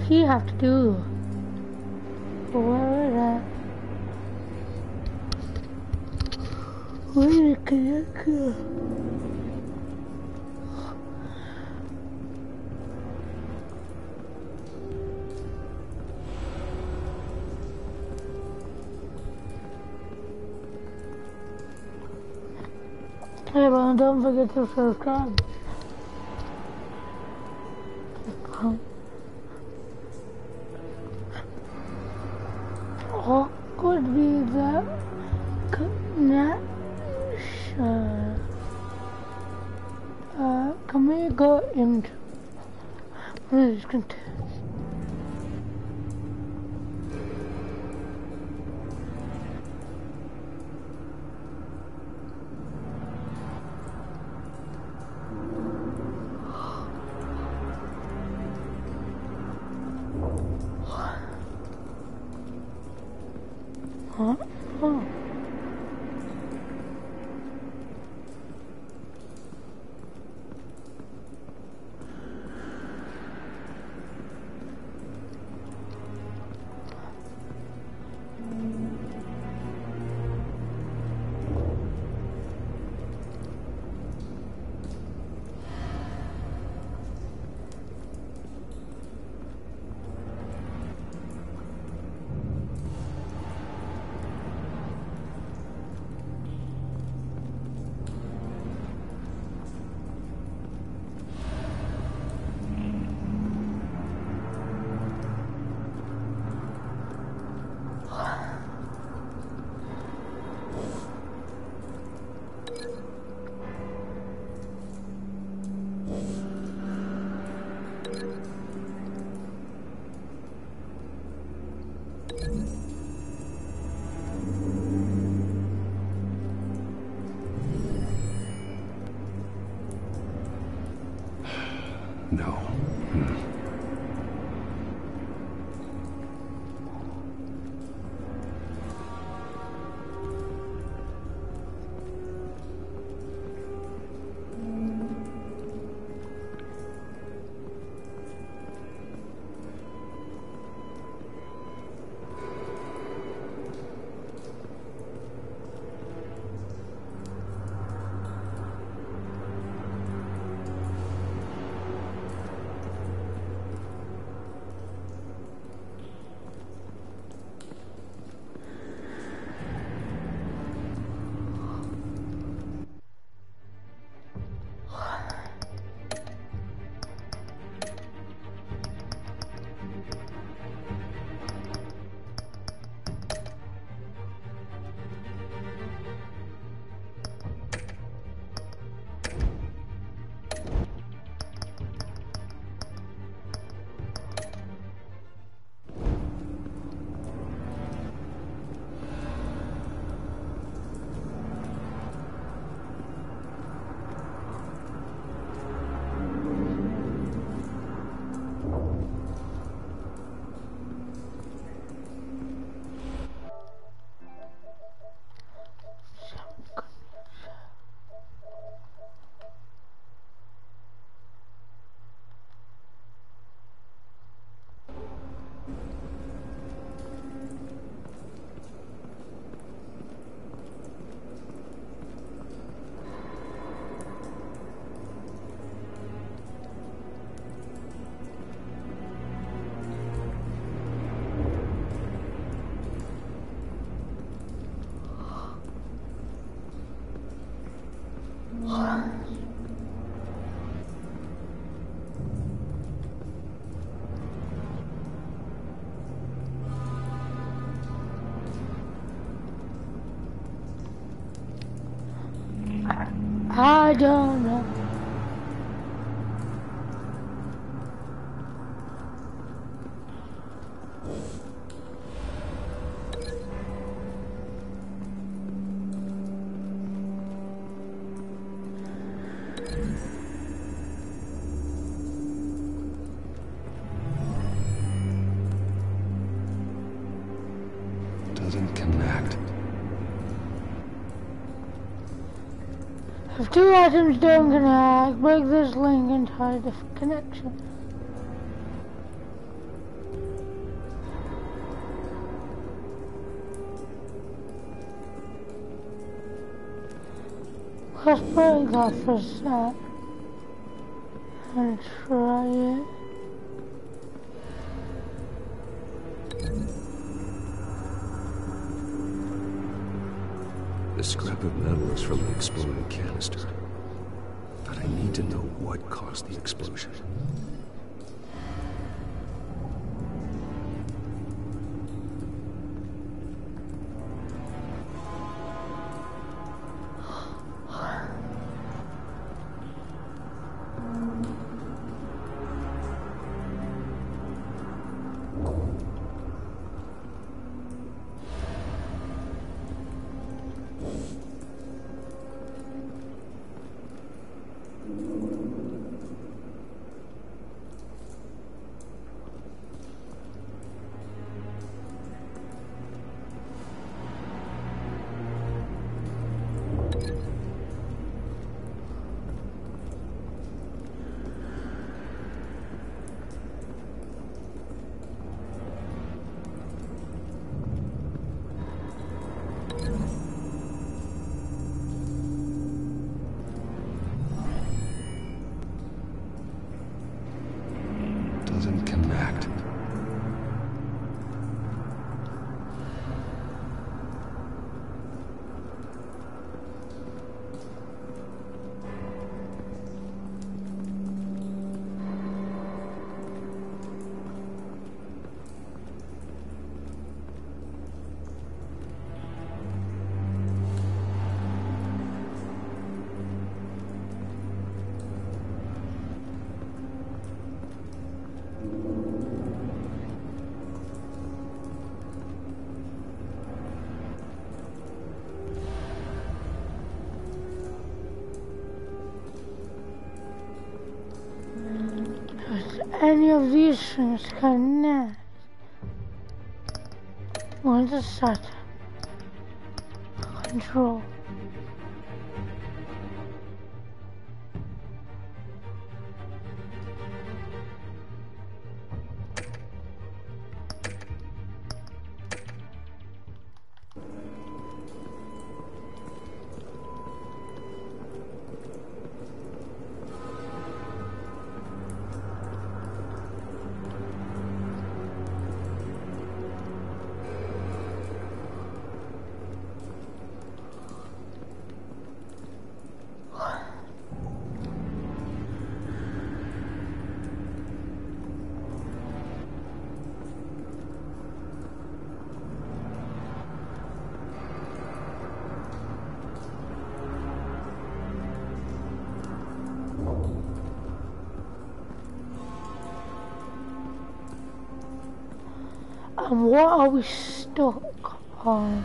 he have to do? Where is that? Where is the connection? Hey, but don't forget to subscribe. What could be the connection? Can we go into one of these containers? Huh? Oh. No. I don't know. Doesn't connect. If two items don't connect, break this link and try the connection. Let's break that for a sec and try it. The scrap of metal is from the exploded canister. But I need to know what caused the explosion. any of these things connect. Once it's set, control. And what are we stuck on?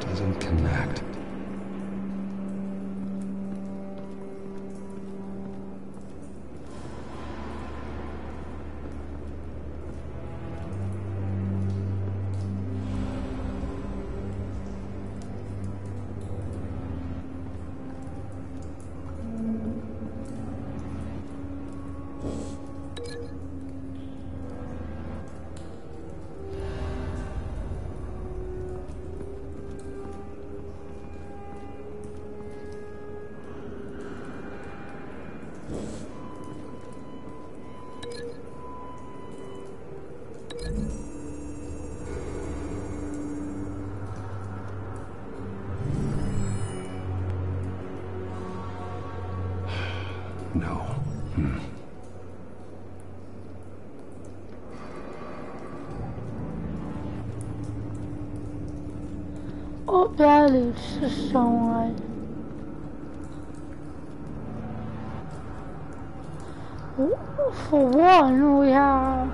Doesn't connect. No. Up there leads to somewhere. For one, we have